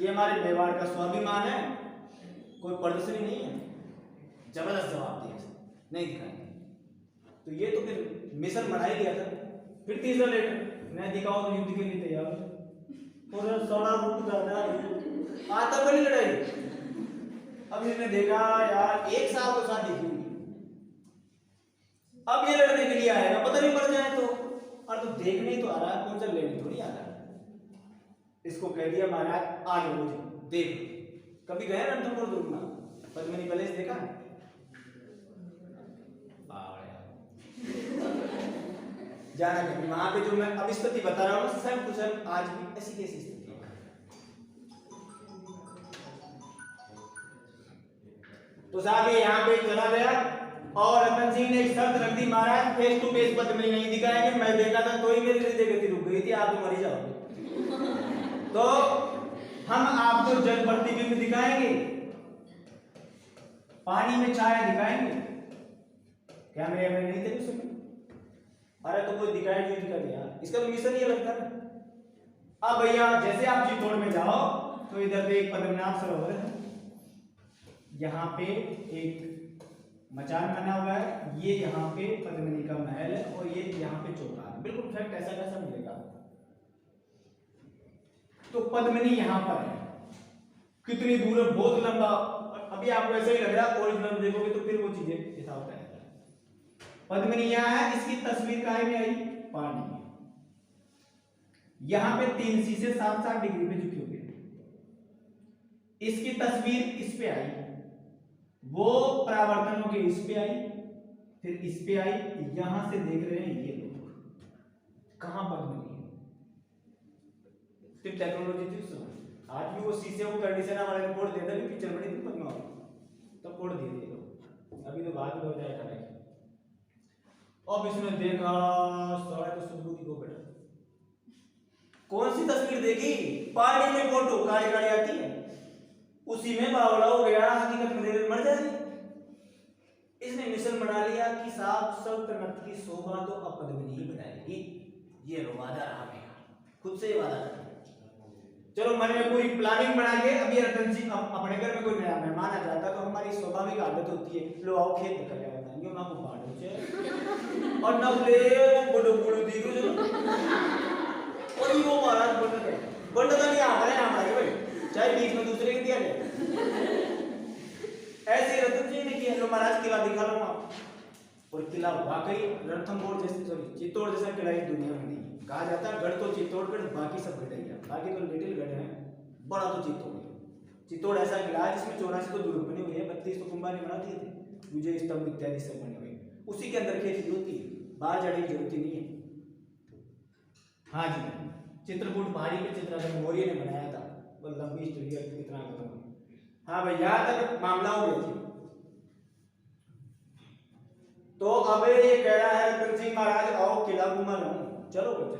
ये हमारे व्यवहार का स्वाभिमान है, कोई प्रदर्शनी नहीं है। जबरदस्त जवाब दिया, नहीं दिखाएंगे। तो ये तो फिर मिशन बना ही दिया था। फिर तीसरा लेटर, नहीं दिखाओ तो युद्ध के लिए तैयार हो, और सोना रुक जाता आता बड़ी लड़ाई। अब इसने देखा यार एक साल तो शादी की हुई, अब ये लड़ने के लिए आएगा, पता नहीं मर जाए तो, और तो देखने ही तो आ रहा है, कौन सा लेने थोड़ी आ रहा है। इसको कह दिया महाराज आगे हो जाओ, देख कभी गए रणथंभौर दुर्ग में, पद्मिनी पैलेस देखा? जाना कभी वहां पे, जो मैं अब स्थिति बता रहा हूँ सेम टू सेम आज भी ऐसी कैसी स्थिति है। तो साहब ये यहाँ पे चला गया और रतन सिंह ने एक शर्त रख दी, महाराज फेस टू फेस पद्मिनी नहीं दिखाएंगे। मैं देखा था तो ही मेरी हृदय गति रुक गई थी, आप तो मर जाओगे। तो हम आपको जल प्रतिबिंब दिखाएंगे, पानी में छाया दिखाएंगे, कैमरे में नहीं थे उस समय। अरे तो कोई दिखाई नहीं दिखा दिया, इसका तो मिशन ये लगता है। अब भैया जैसे आप चित्तौड़ में जाओ तो इधर पे एक पद्मनाभ सरोवर है, यहाँ पे एक मचान बना हुआ है, ये यहाँ पे पद्मिनी का महल है और ये यहाँ पे चौका है, बिल्कुल फैक्ट ऐसा कैसा मिलेगा। तो पद्मिनी यहाँ पर है, कितनी दूर है, बहुत लंबा। अभी आपको ऐसा ही लग रहा है, ओरिजिनल देखोगे तो फिर वो चीजें यथावत है। पद्मिनी यहाँ है, इसकी तस्वीर काहे में आई? पानी में। यहाँ पे 3 शीशे 60 डिग्री पे झुके हुए, इसकी तस्वीर इस पे आई, वो परावर्तन होके इस पे आई, फिर इस पे आई, यहां से देख रहे हैं ये लोग, कहां पद्मिनी है। फिर टेक्नोलॉजी थी उस समय, आज भी वो शीशे को कंडीशनर वाले ने कोड देता है, पिक्चर बनी थी पद्मावती तो कोड दे दिए लोग, अभी तो बात हो जाएगा। अब इसने देखा सारा तो सुबुद्धि को बेटा, कौन सी तस्वीर देखी? पानी में फोटो काली काली आती है, उसी में बावला हो गया, हकीकत में देर मर जाएगी। इसने मिशन बना लिया कि साहब सल्तनत की शोभा तो अब पद्मिनी ही बनाएगी, ये वादा रहा मेरा, खुद से वादा कर। चलो मन में पूरी प्लानिंग बना के, अब ये रतन सिंह अपने घर में कोई नया मेहमान आ जाता तो हमारी स्वाभाविक आदत होती है, लो आओ खेत निकल जाओ, क्यों ना को बाड़ो और ना ले बड़ो बड़ो दिखो जो और ये वो महाराज बंदा नहीं हमारे भाई, चाहे बीच में दूसरे के दिया जाए। ऐसे रतन सिंह ने किया, लो महाराज किला दिखा लो आप, और किला वाकई रणथंभौर जैसे, सॉरी चित्तौड़ जैसा किला इस दुनिया में नहीं। कहा जाता है गढ़ तो चित्तौड़गढ़, बाकी सब गढ़ है, बाकी तो लिटिल गढ़ है, बड़ा तो चित्तौड़ है। चित्तौड़ ऐसा किला है जिसमें 84 तो दुर्ग बने हुए हैं, 32 तो कुंभा ने बना दिए थे, विजय स्तंभ इत्यादि सब बने हुए, उसी के अंदर खेती होती है, बाहर जाने की जरूरत ही नहीं है। हाँ जी, चित्रकूट पहाड़ी पे चित्रकूट मौर्य ने बनाया था, वो लंबी स्टोरी है, कितना खत्म। हाँ भाई यहाँ तक मामला हो गया जी। तो अब ये कह रहा है रतन सिंह महाराज आओ किला घुमा लो, चलो चलो।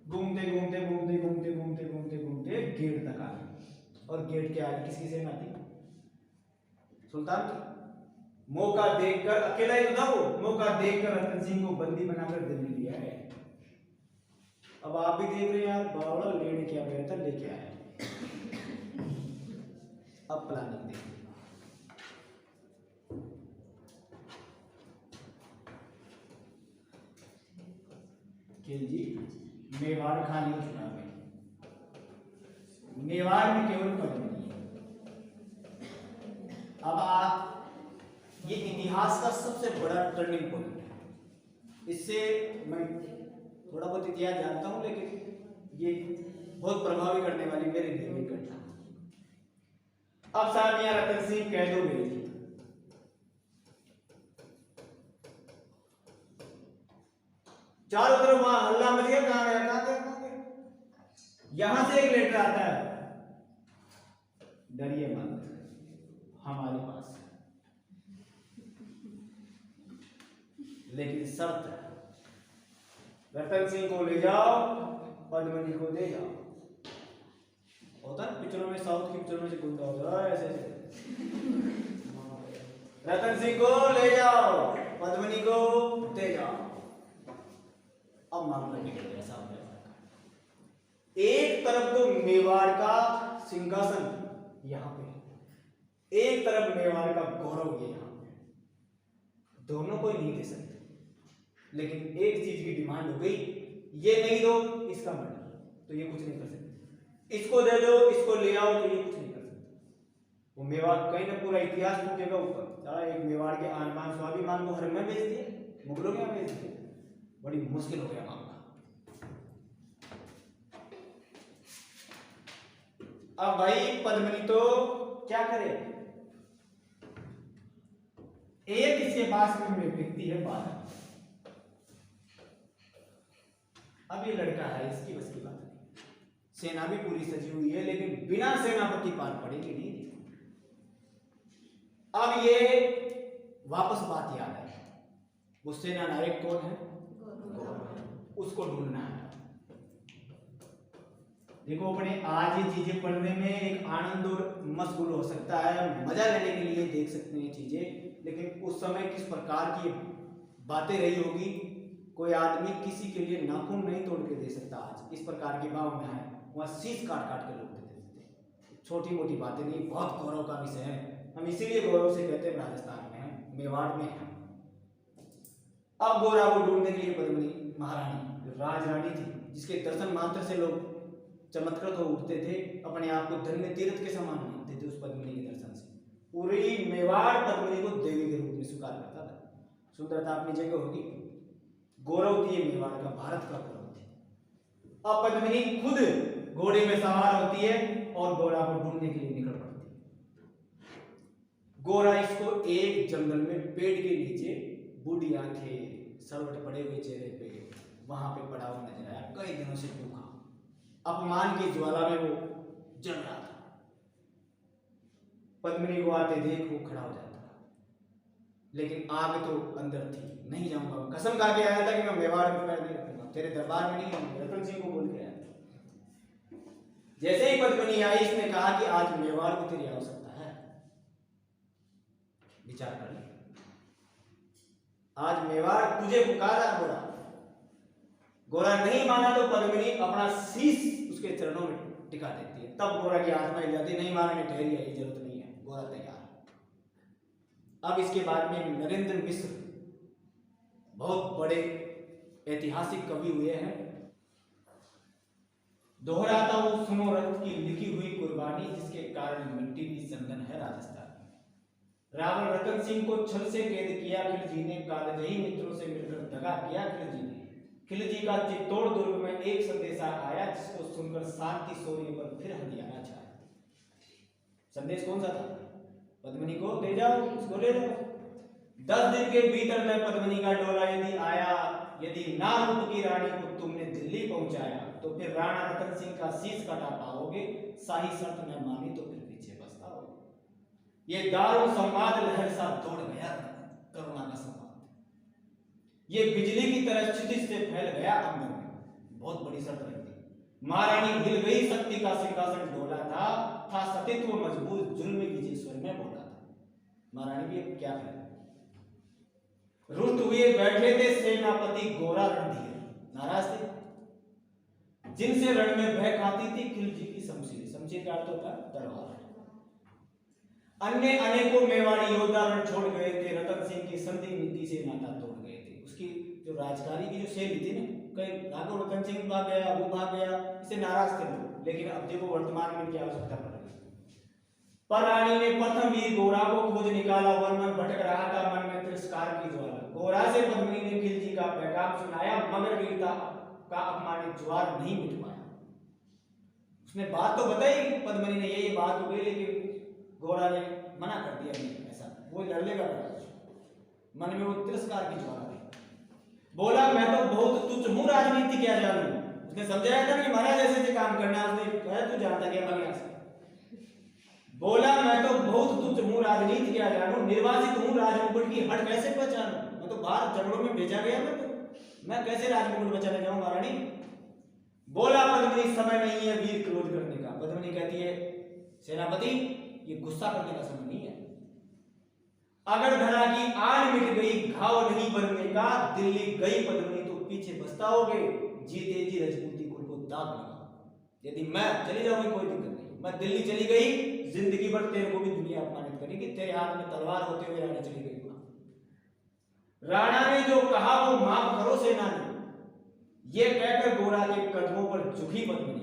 घूमते घूमते घूमते घूमते घूमते घूमते घूमते गेट तक आ गए, और गेट के आगे किसकी सेना थी? सुल्तान की। मौका देखकर, अकेला ही तो था वो, मौका देखकर रतन सिंह को बंदी बनाकर दिल्ली लिया है। अब आप भी देख रहे हैं यार, बावड़ा लेने क्या गया था, लेके आया। अब प्लानिंग देखिए, जी मेवाड़ खाली चुनाव में, मेवाड़ में केवल पद्मिनी है। अब आप ये इतिहास का सबसे बड़ा टर्निंग पॉइंट है, इससे मैं थोड़ा बहुत इतिहास जानता हूं, लेकिन ये बहुत प्रभावी करने वाली मेरे लिए भी घटना। अब साहब यहाँ रतन सिंह कैद हो गई थी, चारों तरफ वहां हल्ला मच गया, कहां गया कहां गया कहां गया। यहां से एक लेटर आता है, डरिए मत, हमारे पास है, लेकिन शर्त है, रतन सिंह को ले जाओ पद्मिनी को दे जाओ। होता ना पिक्चरों में, साउथ की पिक्चरों में से गुंडा होता है ऐसे रतन सिंह को ले जाओ, पद्मिनी को दे जाओ। अब मामला निकल गया सामने। एक तरफ तो मेवाड़ का सिंहासन यहाँ पे, एक तरफ मेवाड़ का गौरव ये यहाँ पे, दोनों को ही नहीं दे सकते। लेकिन एक चीज की डिमांड हो गई, ये नहीं दो इसका मर्डर, तो ये कुछ नहीं कर सकते। इसको दे दो, इसको ले आओ, तो ये कुछ नहीं कर सकते। वो मेवाड़ कहीं ना पूरा इतिहास टूटेगा ऊपर। एक मेवाड़ के आन स्वाभिमान को हर में बेच दिए, मुगलों के यहाँ बेच दिए, बड़ी मुश्किल हो गया मामला। अब भाई पद्मिनी तो क्या करे, एक इसके पास में व्यक्ति है बारह। अब ये लड़का है, इसकी बस की बात नहीं। सेना भी पूरी सजी हुई है, लेकिन बिना सेनापति पार पड़ेगी नहीं। अब ये वापस बात याद है, वो सेना नायक कौन है, उसको ढूंढना है। देखो अपने आज ये चीजें पढ़ने में एक आनंद और मशगूल हो सकता है, मजा लेने के लिए देख सकते हैं चीजें, लेकिन उस समय किस प्रकार की बातें रही होगी। कोई आदमी किसी के लिए नाखून नहीं तोड़ के दे सकता आज, इस प्रकार की भावना है। वहां शीश काट काट के लोग देते थे। छोटी मोटी बातें नहीं, बहुत गौरव का विषय है। हम इसीलिए गौरव से कहते हैं राजस्थान में है, मेवाड़ में है। अब गोरा को ढूंढने के लिए पद्मिनी महारानी जो राजरानी थी, जिसके दर्शन मात्र से लोग चमत्कृत हो उठते थे, अपने आप को धन्य तीर्थ के समान मानते थे उस पद्मिनी के दर्शन से। पूरी मेवाड़ पद्मिनी को देवी के रूप में स्वीकार करता था। सुंदरता अपनी जगह होगी, गौरव थी मेवाड़ का, भारत का गौरव थी। अब पद्मिनी खुद घोड़े में सवार होती है और गोरा को ढूंढने के लिए निकल पड़ती है। गोरा इसको एक जंगल में पेड़ के नीचे, बूढ़ी आंखें, सरवट पड़े हुए चेहरे पे, वहां पे पड़ा हुआ नजर आया। कई दिनों से भूखा, अपमान की ज्वाला में वो जल रहा था। पद्मिनी को आते देख वो खड़ा हो जाता, लेकिन आग तो अंदर थी। नहीं जाऊंगा, कसम खा के आया था कि मैं मेवाड़ में पैर नहीं रखूंगा, तेरे दरबार में नहीं आऊंगा। रतन सिंह को बोल के आया था। जैसे ही पद्मिनी आई, इसने कहा कि आज मेवाड़ को तेरी आवश्यकता है, विचार कर ले। आज मेवाड़ तुझे पुकार रहा। गोरा नहीं माना तो पद्मिनी अपना शीश उसके चरणों में टिका देती है। तब गोरा की आत्मा हिल जाती, नहीं माना ने ठहरी है, जरूरत नहीं है, गोरा तैयार। अब इसके बाद में नरेंद्र मिश्र बहुत बड़े ऐतिहासिक कवि हुए हैं। दोहराता हूं सुनो रथ की लिखी हुई कुर्बानी, जिसके कारण मिट्टी भी संदन है राजस्थान में। रावण रतन सिंह को छल से कैद किया, खिलजी ने कालजयी मित्रों से मिलकर दगा किया। खिलजी का चित्तौड़ दुर्ग में एक संदेशा आया, जिसको सुनकर शांति शौर्य पर फिर हथियाना छाया। संदेश कौन सा था? पद्मिनी को ले जाओ, उसको ले जाओ। 10 दिन के भीतर में पद्मिनी का डोला यदि आया, यदि ना रूप की रानी को तुमने दिल्ली पहुंचाया, तो फिर राणा रतन सिंह का शीश कटा पाओगे। शाही शर्त न मानी तो फिर पीछे पछताओगे। ये दारुण संवाद लहर सा दौड़ गया करुणा का संवाद, ये बिजली की तरह क्षितिज से फैल गया अंबर में। बहुत बड़ी शर्त रही थी। महारानी हिल गई, शक्ति का सिंहासन डोला था सतीत्व मजबूत, जुल्म की स्वर में बोला था। महारानी भी अब क्या करे, रुष्ट हुए बैठे थे सेनापति गोरा रणधीर, नाराज थे। जिनसे रण में भय खाती थी खिलजी की शमशीर। शमशीर का अर्थ होता है तलवार। अन्य अनेकों मेवाड़ी योद्धा रण छोड़ गए थे, रतन सिंह की संधि नीति से नाता तोड़ गए थे। उसकी जो राजकारी की जो शैली थी ना, कहीं राघव रतन सिंह भाग गया, वो भाग गया, इससे नाराज थे लोग। लेकिन अब देखो वर्तमान में क्या आवश्यकता पड़ रही है। पर रानी ने प्रथम वीर गोरा को खोज निकाला, वर्मन भटक रहा था मन में तिरस्कार की ज्वाला। गोरा से पद्मिनी ने खिलजी का पैगाम सुनाया, मगर वीरता का अपमानित ज्वार नहीं मिट पाया। उसने बात तो बताई पद्मिनी ने, ये बात हो गई, लेकिन गोरा ने मना कर दिया, नहीं ऐसा, वो लड़ लेगा। मन में वो तिरस्कार की ज्वाला थी। बोला मैं तो बहुत तुच्छ हूं, राजनीति क्या जानूं। उसने समझाया था कि महाराज ऐसे काम करना है। उसने कहा तू जानता क्या भाग यहां से। बोला मैं तो बहुत तुच्छ हूं, राजनीति क्या जानूं, निर्वासित हूं, राजमुकुट की हट कैसे पहचानूं। मैं तो बाहर जंगलों में भेजा गया, मैं कैसे राजमुकुट बचाने जाऊं महारानी। बोला पद्मिनी समय नहीं है वीर क्रोध करने का। पद्मिनी कहती है सेनापति ये गुस्सा करने का समय नहीं है। अगर धरा की आन मिट गई घाव नहीं भरने का, दिल्ली गई पद्मिनी तो पीछे पछताओगे, जीते जी रजपूती कुल को दाग लगा। यदि मैं चली जाऊंगी कोई दिक्कत नहीं, मैं दिल्ली चली गई जिंदगी भर तेरे को भी दुनिया अपमानित करेगी, तेरे हाथ में तलवार होते हुए रानी चली गई। राणा ने जो कहा वो माफ करो सेनानी, ये कहकर गोरा के कदमों पर झुकी पद्मिनी।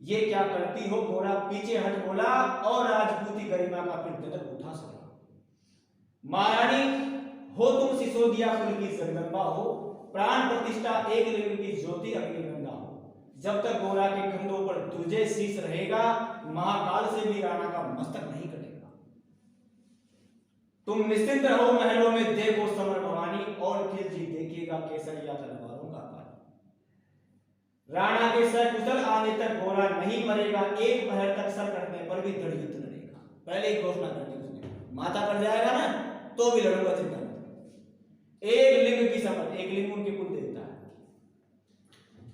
ये क्या करती हो गोरा पीछे हट बोला और राजपूती गरिमा का फिर दर्द उठा सका। महारानी हो तुम सिसोदिया कुल की जगदम्बा हो, प्राण प्रतिष्ठा एक लिंग की ज्योति अग्निगंगा हो। जब तक गोरा के कंधों पर तुझे शीश रहेगा, महाकाल से भी राणा का मस्तक नहीं कटेगा। तुम निश्चिंत रहो महलों में देखो समर भवानी, और खिलजी देखिएगा केसरिया तलवारों का पानी। राणा के सकुशल आने तक गोरा नहीं मरेगा, एक पहर तक सर कटने पर भी दृढ़ युद्ध लड़ेगा। पहले ही घोषणा कर दी उसने, माथा कट जाएगा ना तो भी लड़ूंगा, चिंता मत। एक लिंग की शपथ, एक लिंग उनके कुल देवता है,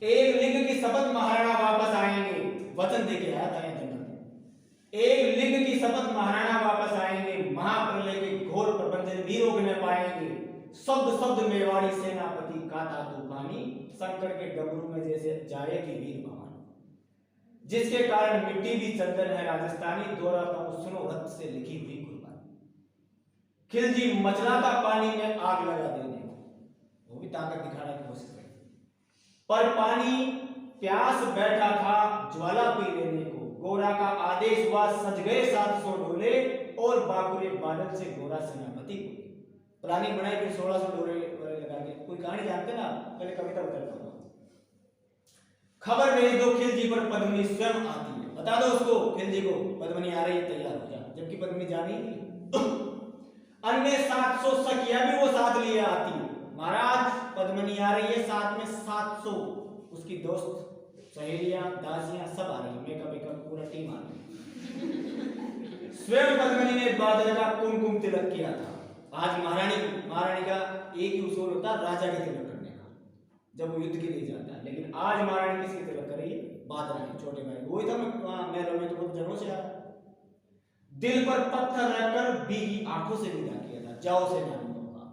एक लिंग की शपथ महाराणा वापस आएंगे, वचन देके आया था जनरल। एक लिंग की शपथ महाराणा वापस आएंगे, महाप्रलय के घोर प्रबंधन भी रोक न पाएंगे। शब्द शब्द मेवाड़ी सेनापति काता तूफानी, संकट के डमरू में जैसे जाएगी वीर भवानी। जिसके कारण मिट्टी भी चंदन है राजस्थानी, दोहराता हूं सुनो रक्त से लिखी हुई कुर्बानी। खिलजी मचलाता पानी में आग लगा देने को, वो भी ताकत दिखाने की कोशिश करी, पर पानी प्यास बैठा था ज्वाला पी लेने को। गोरा का आदेश हुआ सज गए 700 डोले, और बाकुरे बादल से गोरा सेनापति को प्लानिंग बनाई फिर 1600 डोले लगा के। कोई कहानी जानते ना, पहले कविता उतारता हूं। खबर भेज दो खिलजी पर पद्मिनी स्वयं आती है, बता दो उसको खिलजी को पद्मिनी आ रही है, तैयार हो जा। जबकि पद्मिनी जानी नहीं, अन्य 700 सखियां भी वो साथ लिए आती है। महाराज पद्मिनी आ रही है, साथ में 700 उसकी दोस्त सहेलियां दासियां सब आ रही है, मेकअप पूरा टीम आ रही है। स्वयं पद्मिनी ने बादल का कुमकुम तिलक किया था। आज महारानी का एक ही उसूल होता है राजा के तिलक करने का, जब वो युद्ध के लिए जाता है। लेकिन आज महारानी किसके तिलक कर रही है? बादल के छोटे भाई। वही था महलों में तो बहुत जनों से आया, दिल पर पत्थर रखकर बीगी आंखों से विदा किया था, जाओ सेनानियों का,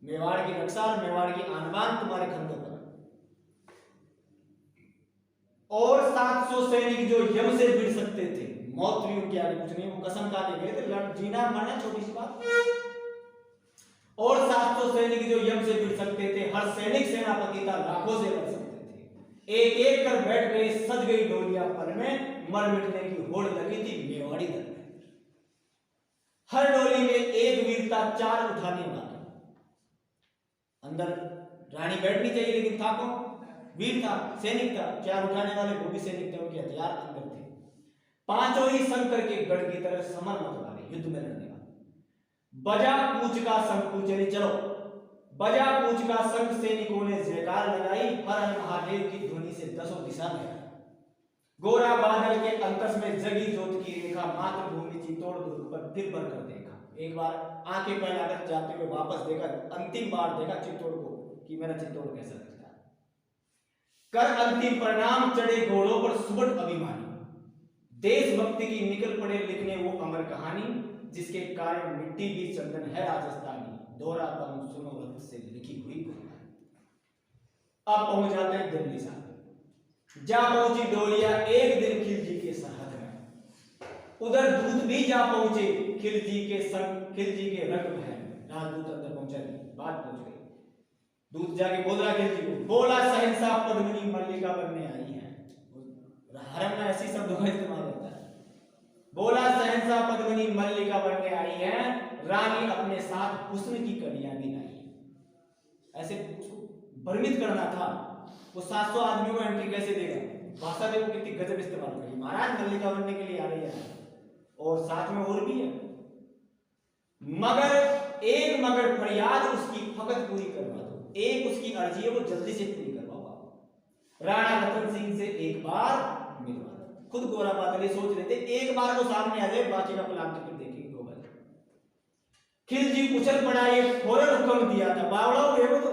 मेवाड़ की रक्षा और मेवाड़ की आनबान तुम्हारे कंधों पर। और 700 सैनिक जो यम से भिड़ सकते थे, मौत भी उनके आगे कुछ नहीं, वो कसम खा ले गए थे, जीना मरना छोटी सी बात। और 700 सैनिक जो यम से भिड़ सकते थे, हर सैनिक सेनापति था, लाखों से लड़ सकते थे। एक एक कर बैठ गए, सज गई डोलियां पल में, मर मिटने की होड़ लगी थी मेवाड़ी दल में। हर डोली में एक वीर था, 4 उठाने वाले। अंदर रानी बैठनी चाहिए, लेकिन था कौन? वीर था, सैनिक था, 4 उठाने वाले, वो भी सैनिक थे, उनके हथियार अंदर थे। पांचों ही संग करके गढ़ की तरह समर मत वाले, युद्ध में लड़ने वाले। बजा पूछ का संग, चले चलो, बजा पूछ का संग, सैनिकों ने जयकार लगाई, हर हर महादेव की ध्वनि से 10 दिशा में आई। गोरा बादल के अंतस में जगी ज्योत की रेखा, मातृभूमि चित्तौड़ दुर्ग पर फिर बढ़कर देखा। एक बार आंखें फैलाकर जाते हुए वापस देखा, अंतिम बार देखा चित्तौड़ को कि मेरा चित्तौड़ कैसा दिखता है। कर अंतिम परिणाम चढ़े घोड़ों पर सुबह अभिमानी, देशभक्ति की निकल पड़े लिखने वो अमर कहानी, जिसके कारण मिट्टी भी चंदन है राजस्थानी, दोहराता हूं सुनो रक्त से लिखी हुई कुर्बानी। अब पहुंच जाते हैं दिल्ली साहब। जा पहुंची डोलिया एक दिन खिलजी के सरहद में, उधर दूत भी जा पहुंचे खिलजी के संग, खिलजी के रंग में। राजदूत अंदर पहुंचा, बात पहुंच गई। दूत जाके बोल रहा खिलजी को, बोला शहंशाह पद्मिनी मल्लिका बनने आई है। हरम में ऐसी शब्दों का इस्तेमाल होता है। बोला शहंशाह पद्मिनी मल्लिका बनने आई है, रानी अपने साथ हुस्न की कड़ियां भी लाई। ऐसे उसको भ्रमित करना था। वो 700 आदमियों को एंट्री कैसे देगा? भाषा देखो कितनी गजब इस्तेमाल करी। महाराज मल्लिका बनने के लिए आ रही है, और साथ में और भी है। मगर फरियाद उसकी फकत पूरी करवा दो। एक उसकी अर्जी है, वो जल्दी से पूरी करवाओ। राणा रतन सिंह से एक बार मिलवा दो। खुद गोरा बादल सोच रहे थे एक बार वो सामने आ जाए, बाकी का प्लान तो फिर देखेंगे 2 बार। खिलजी उछल पड़ा, ये फौरन हुक्म दिया था। बावड़ा हो गए वो तो,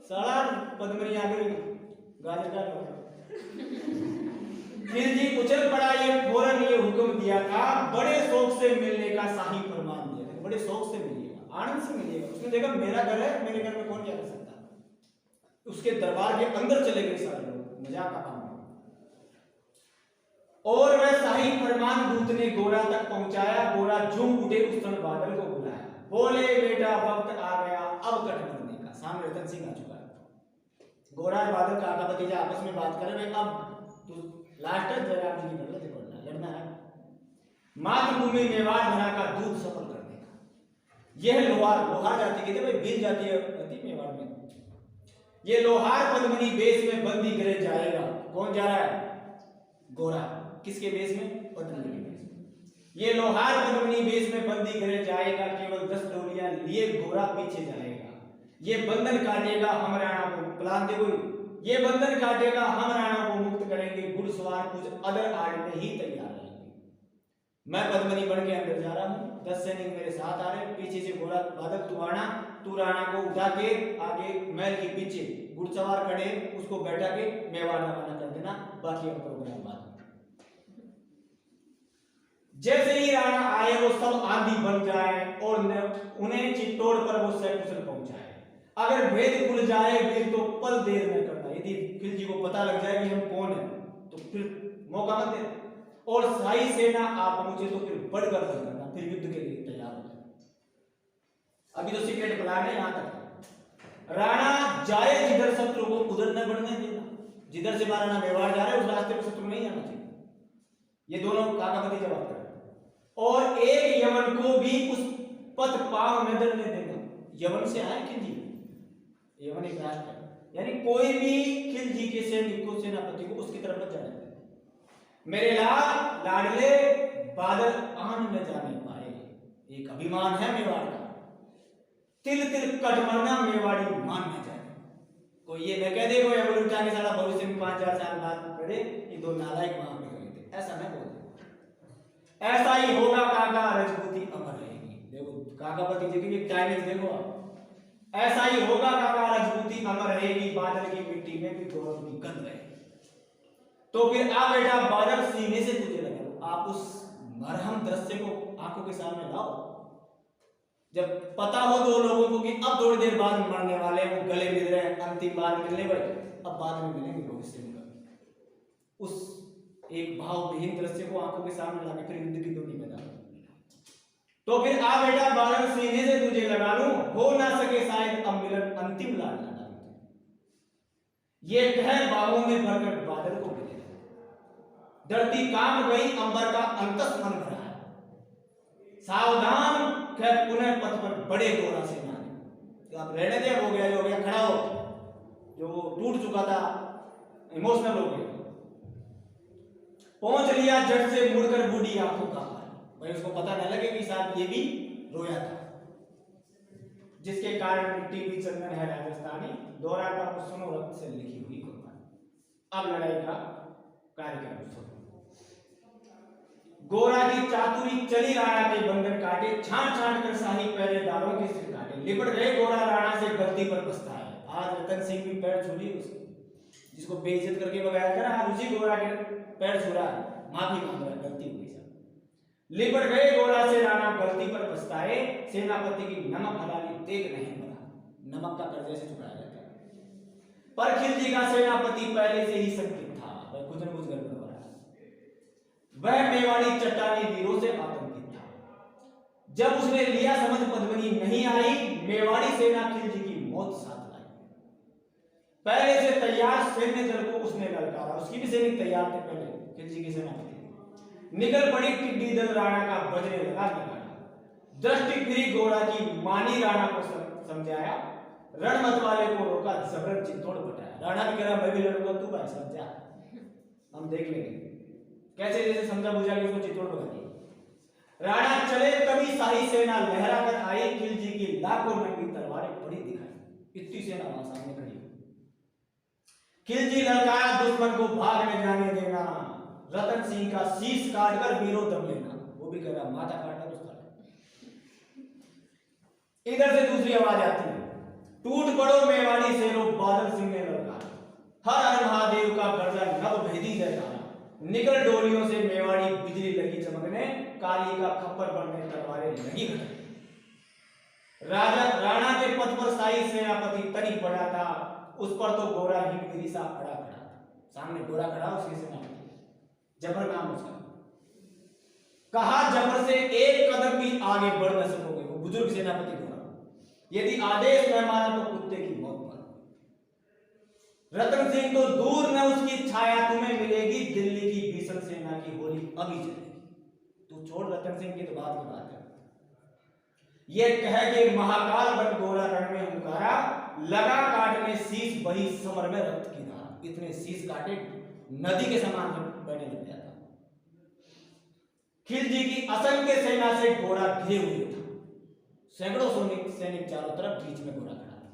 साला पद्मिनी आ गई, गाजर का खिलजी उछल पड़ा, ये फौरन ये हुक्म दिया था, बड़े शौक से मिलने का शाही फरमान दिया था, बड़े शौक से मिलिएगा, आनंद से मिलिएगा। उसने देखा मेरा घर है, मेरे घर में कौन क्या कर सकता, उसके दरबार के अंदर चले गए सारे लोग, मजाक का काम। और वह शाही फरमान दूत ने गोरा तक पहुंचाया, गोरा झूम उठे, उस क्षण बादल को बुलाया, बोले बेटा वक्त आ गया अब कट मरने का। सामने रतन सिंह आ चुका है, गोरा और बादल काका भतीजा आपस में बात कर रहे हैं, अब तू लास्ट जयराम जी की गलत पड़ना लड़ना है, मातृभूमि मेवाड़ धरा का दूध सफल करने का। यह लोहार, लोहार जाति के थे भाई, बिल जाती है मेवाड़ में, ये लोहार पद्मनी बेस में बंदी करे जाएगा। कौन जा रहा है? गोरा। किसके बेस में? पद्मनी के बेस में। ये लोहार पद्मनी बेस में बंदी करे जाएगा, केवल 10 डोलियां लिए गोरा पीछे जाएगा। ये बंधन काटेगा हम राणा को, प्लान देखो, ये बंधन काटेगा हम राणा को मुक्त करेंगे, घुड़सवार कुछ अदर आड़ में ही तैयार रहेंगे। मैं पद्मनी बन के अंदर जा रहा हूँ, 10 सैनिक मेरे साथ आ रहे, पीछे से गोरा बादल तू आना, तू राणा को उठा के आगे महल के पीछे घुड़सवार खड़े, उसको बैठा के मेवाड़ रवाना कर देना, बाकी अब प्रोग्राम बाद। जैसे ही राणा आए वो सब आंधी बन जाए और उन्हें चित्तौड़ पर वो सकुशल पहुंचाए। अगर भेद खुल जाए फिर तो पल देर न करना, यदि खिलजी को पता लग जाए कि हम कौन है तो फिर मौका मत देना, और शाही सेना आ पहुंचे तो फिर बढ़कर करना, फिर युद्ध के लिए तैयार हो जाए। अभी तो सीक्रेट प्लान है यहां तक, राणा जाए जिधर शत्रु को उधर न बढ़ने देना, जिधर से महाराणा मेवाड़ जा रहे हैं उस रास्ते पर शत्रु नहीं जाना चाहिए। ये दोनों काका भतीजा बात कर रहे हैं। और एक यमन को भी उस पथ पाव न डरने देना। यमन से आए खिलजी, यमन एक राष्ट्र है, यानी कोई भी खिलजी के सैनिक को, सेनापति को उसकी तरफ न जाने देना। मेरे लाडले बादल आन न जाने पाए, एक अभिमान है मेवाड़ का, तिल तिल कट मरना मेवाड़ी मान न जाए। कोई ये न कह दे कोई अमर उठा के साला भविष्य में 5-4 साल बाद पड़े, ये दो नालायक वहां पे गए थे, ऐसा न बोल। ऐसा ही होगा काका, राजपूती अमर रहेगी। देखो काका भतीजे की टाइमिंग देखो आप, ऐसा ही होगा काका, राजपूती अमर रहेगी, बादल की मिट्टी में भी गौरव की गंध रहेगी। तो फिर आ बेटा बादल सीने से तुझे लगा, आप उस मरहम दृश्य को आंखों के सामने लाओ। जब पता हो दो लोगों को कि अब थोड़ी देर बाद मरने वाले, वो गले मिल रहे हैं, अंतिम बार मिलने भाई, अब बाद में मिलेंगे भविष्य में, उस एक भावहीन दृश्य को आंखों के सामने लाके फिर युद्ध की डोरी में डालो। तो फिर आ बेटा बादल सीने से तुझे लगा लूं, हो ना सके शायद अब मिलन, अंतिम लाल ना डालूं। ये कह बाहों में भरकर बादल को मिले, धरती कांप गई, अंबर का अंतस मन भरा है, सावधान कह पुनः पथ पर बड़े गोरा सेना ने। तो आप रहने दे, हो गया खड़ा हो, जो टूट चुका था इमोशनल हो गया, पहुंच लिया जट से मुड़कर बूढ़ी आंखों का हाल, भाई उसको पता न लगे कि साहब ये भी रोया था, जिसके कारण मिट्टी भी चंदन है राजस्थानी, दोहराता हूं सुनो रक्त से लिखी हुई कुर्बानी। अब लड़ाई का कार्यक्रम सुनो। गोरा की चातुरी चली, राणा के बंधन काटे, छांट छांट कर शाही पहरेदारों के सिर काटे, लिपट गए गोरा राणा से गलती पर पछताए। आज रतन सिंह भी पैर छू ली उसको, जिसको बेइज्जत करके भगाया था ना, आज उसी गोरा के पैर छू रहा है, माफी मांग रहा है, गलती हो गई सब। लिपट गए गोरा से राणा गलती पर पछताए, सेनापति की नमक हलाली देख नहीं बना, नमक का कर्ज से चुकाया जाता है। पर खिलजी का सेनापति पहले से ही संकित था, वह कुछ न कुछ गड़बड़ हो रहा है, वह मेवाड़ी चट्टानी वीरों से आतंकित था। जब उसने लिया समझ पद्मनी नहीं आई, मेवाड़ी सेना खिलजी की मौत साथ लाई। पहले से तैयार सैन्य दल को उसने ललकारा, उसकी भी सैनिक तैयार थे पहले, खिलजी की सेनापति निकल पड़ी टिड्डी दल, राणा का बजने लगा लगाया। दृष्टि फिरी गोरा की मानी, राणा को समझाया, रणमत वाले को रोका, जबरन चित्तौड़ बटाया। राणा भी कह रहा मैं भी लड़ूंगा, तू भाई समझा, हम देख लेंगे कैसे, जैसे समझा बुझा के उसको चित्तौड़ भगा दिया। राणा चले तभी शाही सेना लहरा कर आई, खिलजी की लाखों नंगी तलवारें बड़ी दिखाई, इतनी सेना वहां सामने खड़ी। खिलजी ललकारा दुश्मन को भागने जाने देना, रतन सिंह का शीश काटकर वीरों दम लेना, वो भी कह रहा माथा काटना तो काटना। इधर से दूसरी आवाज आती है, टूट पड़ो मेवाड़ी शेरों, बादल सिंह ने ललकारा, हर हर निकल डोलियों से मेवाड़ी बिजली लगी चमकने, काली का खप्पर बनने तलवारें लगी खड़कने। राजा राणा के पद पर शाही सेनापति तनी पड़ा था, उस पर तो गोरा हिमगिरी सा खड़ा खड़ा था। सामने गोरा खड़ा, उसके सेनापति, जबर नाम उसका। कहा जबर से एक कदम भी आगे बढ़ न सकोगे, वो बुजुर्ग सेनापति गोरा। यदि आदेश न माना तो कुत्ते की मौत पर। रतन सिंह तो दूर न उसकी छाया तुम्हें मिलेगी, दिल्ली की भीषण सेना की होली अभी चलेगी। तू छोड़ रतन सिंह की तो बात है। ये कह के महाकाल बन गोरा रण में हुंकारा, लगा काटने शीश बही समर में रक्त की धारा। इतने शीश काटे नदी के समान बहने लग गया था। खिलजी की असंख्य सेना से गोरा घिरे हुए था, सैकड़ों सैनिक चारों तरफ, बीच में गोरा खड़ा था।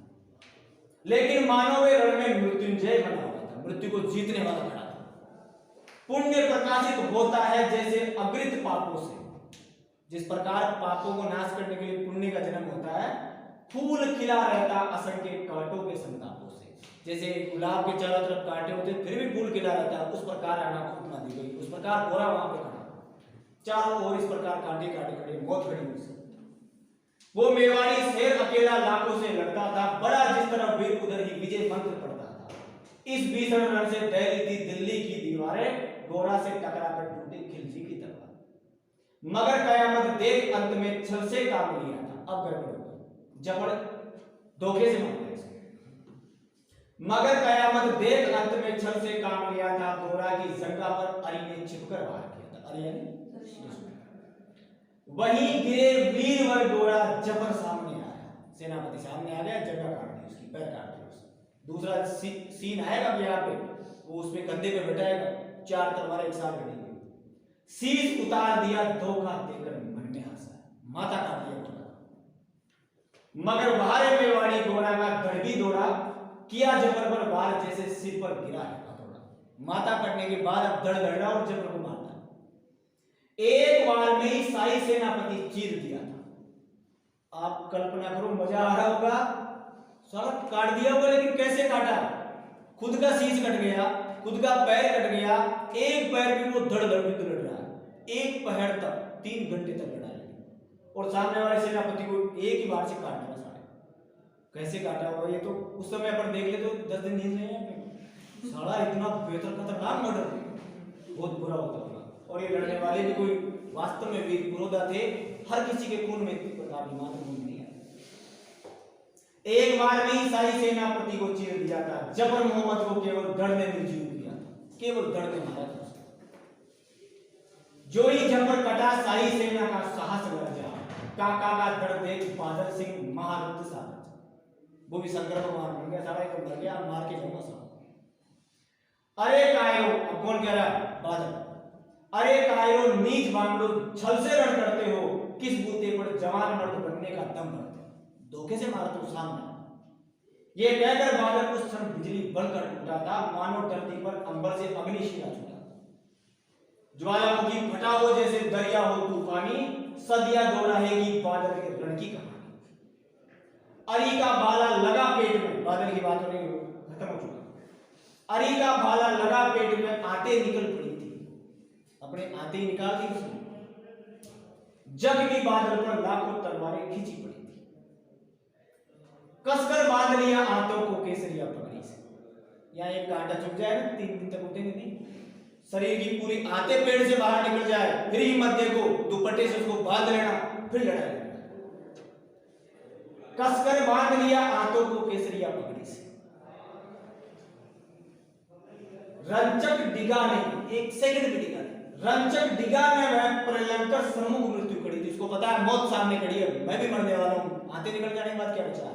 लेकिन मानो वे रण में मृत्युंजय बना हुआ था, मृत्यु को जीतने वाला खड़ा था। पुण्य प्रकाशित होता है जैसे अकृत पापों से। जिस प्रकार पापों को नाश करने के लिए पुण्य का जन्म होता है, फूल खिला रहता असंख्य कांटों के संतापों से। जैसे गुलाब के चारों तरफ कांटे होते फिर भी फूल खिला रहता है, उस प्रकार राणा को उपमा दी गई। उस प्रकार गोरा वहां पे खड़ा, चारों ओर इस प्रकार कांटे काटे खड़े, मौत खड़ी हुई। वो मेवाड़ी शेर अकेला लाखों से लड़ता था, बड़ा जिस तरफ वीर उधर ही विजय मंत्र पड़ता था। इस भीषण रण से दहली थी दिल्ली की दीवारें, गोरा से टकरा कर टूटी खिलजी की तलवार। मगर कयामत देख अंत में छल से काम लिया था। अब गड़बड़ हो गई, जबर धोखे से मारते हैं। मगर कयामत देख अंत में छल से काम लिया था, गोरा की जंगा पर अरी ने छिपकर वार किया था। अरी यानी वहीं गिरे वीरवर गोरा जबर सामने आया। सेनापति सामने आ गया, जगह काट दी उसकी, पैर काट दिया उसकी। दूसरा सीन आएगा अब यहाँ पे, वो उसमें कंधे पे बैठाएगा, चार तलवारें एक साथ लड़ेंगे। शीश उतार दिया धोखा देकर मन में हंसा, माथा काट दिया गोरा। मगर बाहर मेवाड़ी गोरा का गढ़ दौड़ा, किया जबर पर वार जैसे सिर पर गिरा है हथौड़ा। माथा कटने के बाद अब दड़ दड़ा और जबर को मारता। एक बार में ही शाही सेनापति चीर दिया था। आप कल्पना करो, मजा आ रहा होगा, साला काट दिया होगा, लेकिन कैसे काटा? खुद का शीश कट गया, खुद का पैर कट गया, एक पैर भी वो धड़ धड़ लड़ रहा है। एक पहर तक 3 घंटे तक लड़ा है, और सामने वाले सेनापति को एक ही बार से काट दिया। साले कैसे काटा होगा? ये तो उस समय अपन देख ले तो 10 दिन नींद नहीं है। साला इतना बेहतर खतरनाक मर्डर, बहुत बुरा होता था। और ये लड़ने वाले भी कोई वास्तव में वीर पुरोधा थे, हर किसी के खून में इस प्रकार की मातृभूमि नहीं है। एक बार में ही शाही सेनापति को चीर दिया था। जबर मोहम्मद को केवल दड़ ने निर्जीव किया था, केवल दड़ ने मारा था। जो ही जबर कटा, शाही सेना का साहस गरजा। काका का दड़ देख बादल सिंह महारुद्र सा, वो भी शंकर भगवान बन गया। सारा एक मर गया, मार के जाऊंगा सब। अरे कायरो, अब कौन कह रहा है? बादल। अरे कायरो, नीच बांगड़ो, छल से रण करते हो, किस बूते पर जवान मर्द बनने का दम भरते हो? धोखे से मारते हो सामने। ये कहकर बादल उस क्षण बिजली बनकर टूटा था, मानो धरती पर अंबर से अग्निशिला छूटा। ज्वालामुखी फटा हो जैसे दरिया हो तूफानी, सदिया दोहराएगी बादल के रण की कहानी। अरी का भाला लगा पेट में, बादल की बात होने खत्म हो चुका। अरी का भाला लगा पेट में, आते निकल पड़ी थी, अपने आते ही निकाल दी उसने। जग की बादल पर लाखों तलवारें खींची पड़ी थी, कसकर बांध लिया आंतों को केसरिया पगड़ी से। यहाँ एक कांटा चुभ जाए ना, 3 दिन तक उठेंगे नहीं। शरीर की पूरी आते पेड़ से बाहर निकल जाए, फिर ही मध्य को दुपट्टे से उसको बांध लेना, फिर लड़ाई लेना। कसकर बांध लिया आंतों को केसरिया पगड़ी से। रंचक डिगा नहीं, 1 सेकंड भी डिगा नहीं। रंचक डिगा में वह प्रलंकर सम्मुख मृत्यु खड़ी थी। उसको पता है मौत सामने खड़ी है, मैं भी मरने वाला हूं। आते निकल जाने के बाद क्या बचा?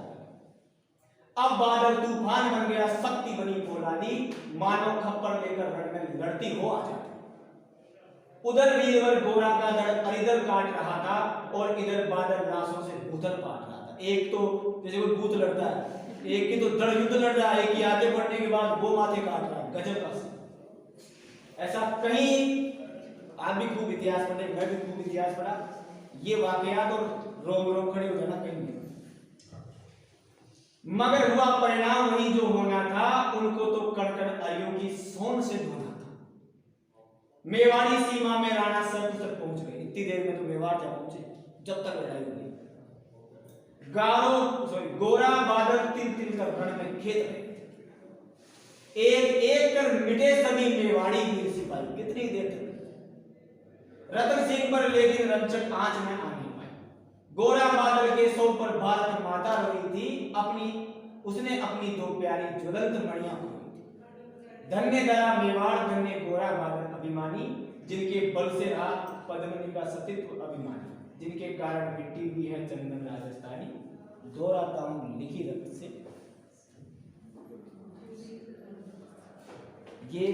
अब बादल तूफान बन गया, शक्ति बनी फौलादी, मानो खप्पर लेकर रण में लड़ती हो आ जाती। उधर वीरवर गोरा का दड़ इधर काट रहा था, और इधर बादल लाशों से भूतल पाट रहा था। एक तो जैसे कोई भूत लड़ता है, एक की तो दड़ युद्ध लड़ रहा है, एक की आते पड़ने के बाद वो माथे काट रहा है। गजब का। ऐसा कहीं आप भी खूब इतिहास पढ़े, मैं भी खूब इतिहास पढ़ा, ये वाकयात और रोम रोम खड़े हो जाना कहीं नहीं। मगर हुआ परिणाम वही जो होना था, उनको तो कड़कड़ अरियों की सोन से धोना था। मेवाड़ी सीमा में राणा सर तक पहुंच गए। इतनी देर में तो मेवाड़ क्या पहुंचे, जब तक लड़ाई हुई। गोरा बादल तिल तिल कर रण में खेत रहे, एक एक कर मिटे सभी मेवाड़ी वीर सिपाही। कितनी देर तक रतन सिंह पर लेकिन रंचक आंच में आ नहीं पाए। गोरा बादल के सौ पर भारत माता रोई थी, अपनी उसने अपनी दो प्यारी ज्वलंत मणियां खोई थी। धन्य दया मेवाड़, धन्य गोरा बादल अभिमानी, जिनके बल से रहा पद्मनी का सतीत्व अभिमानी, जिनके कारण मिट्टी हुई है चंदन राजस्थानी, दोहराता हूं लिखी रक्त से। ये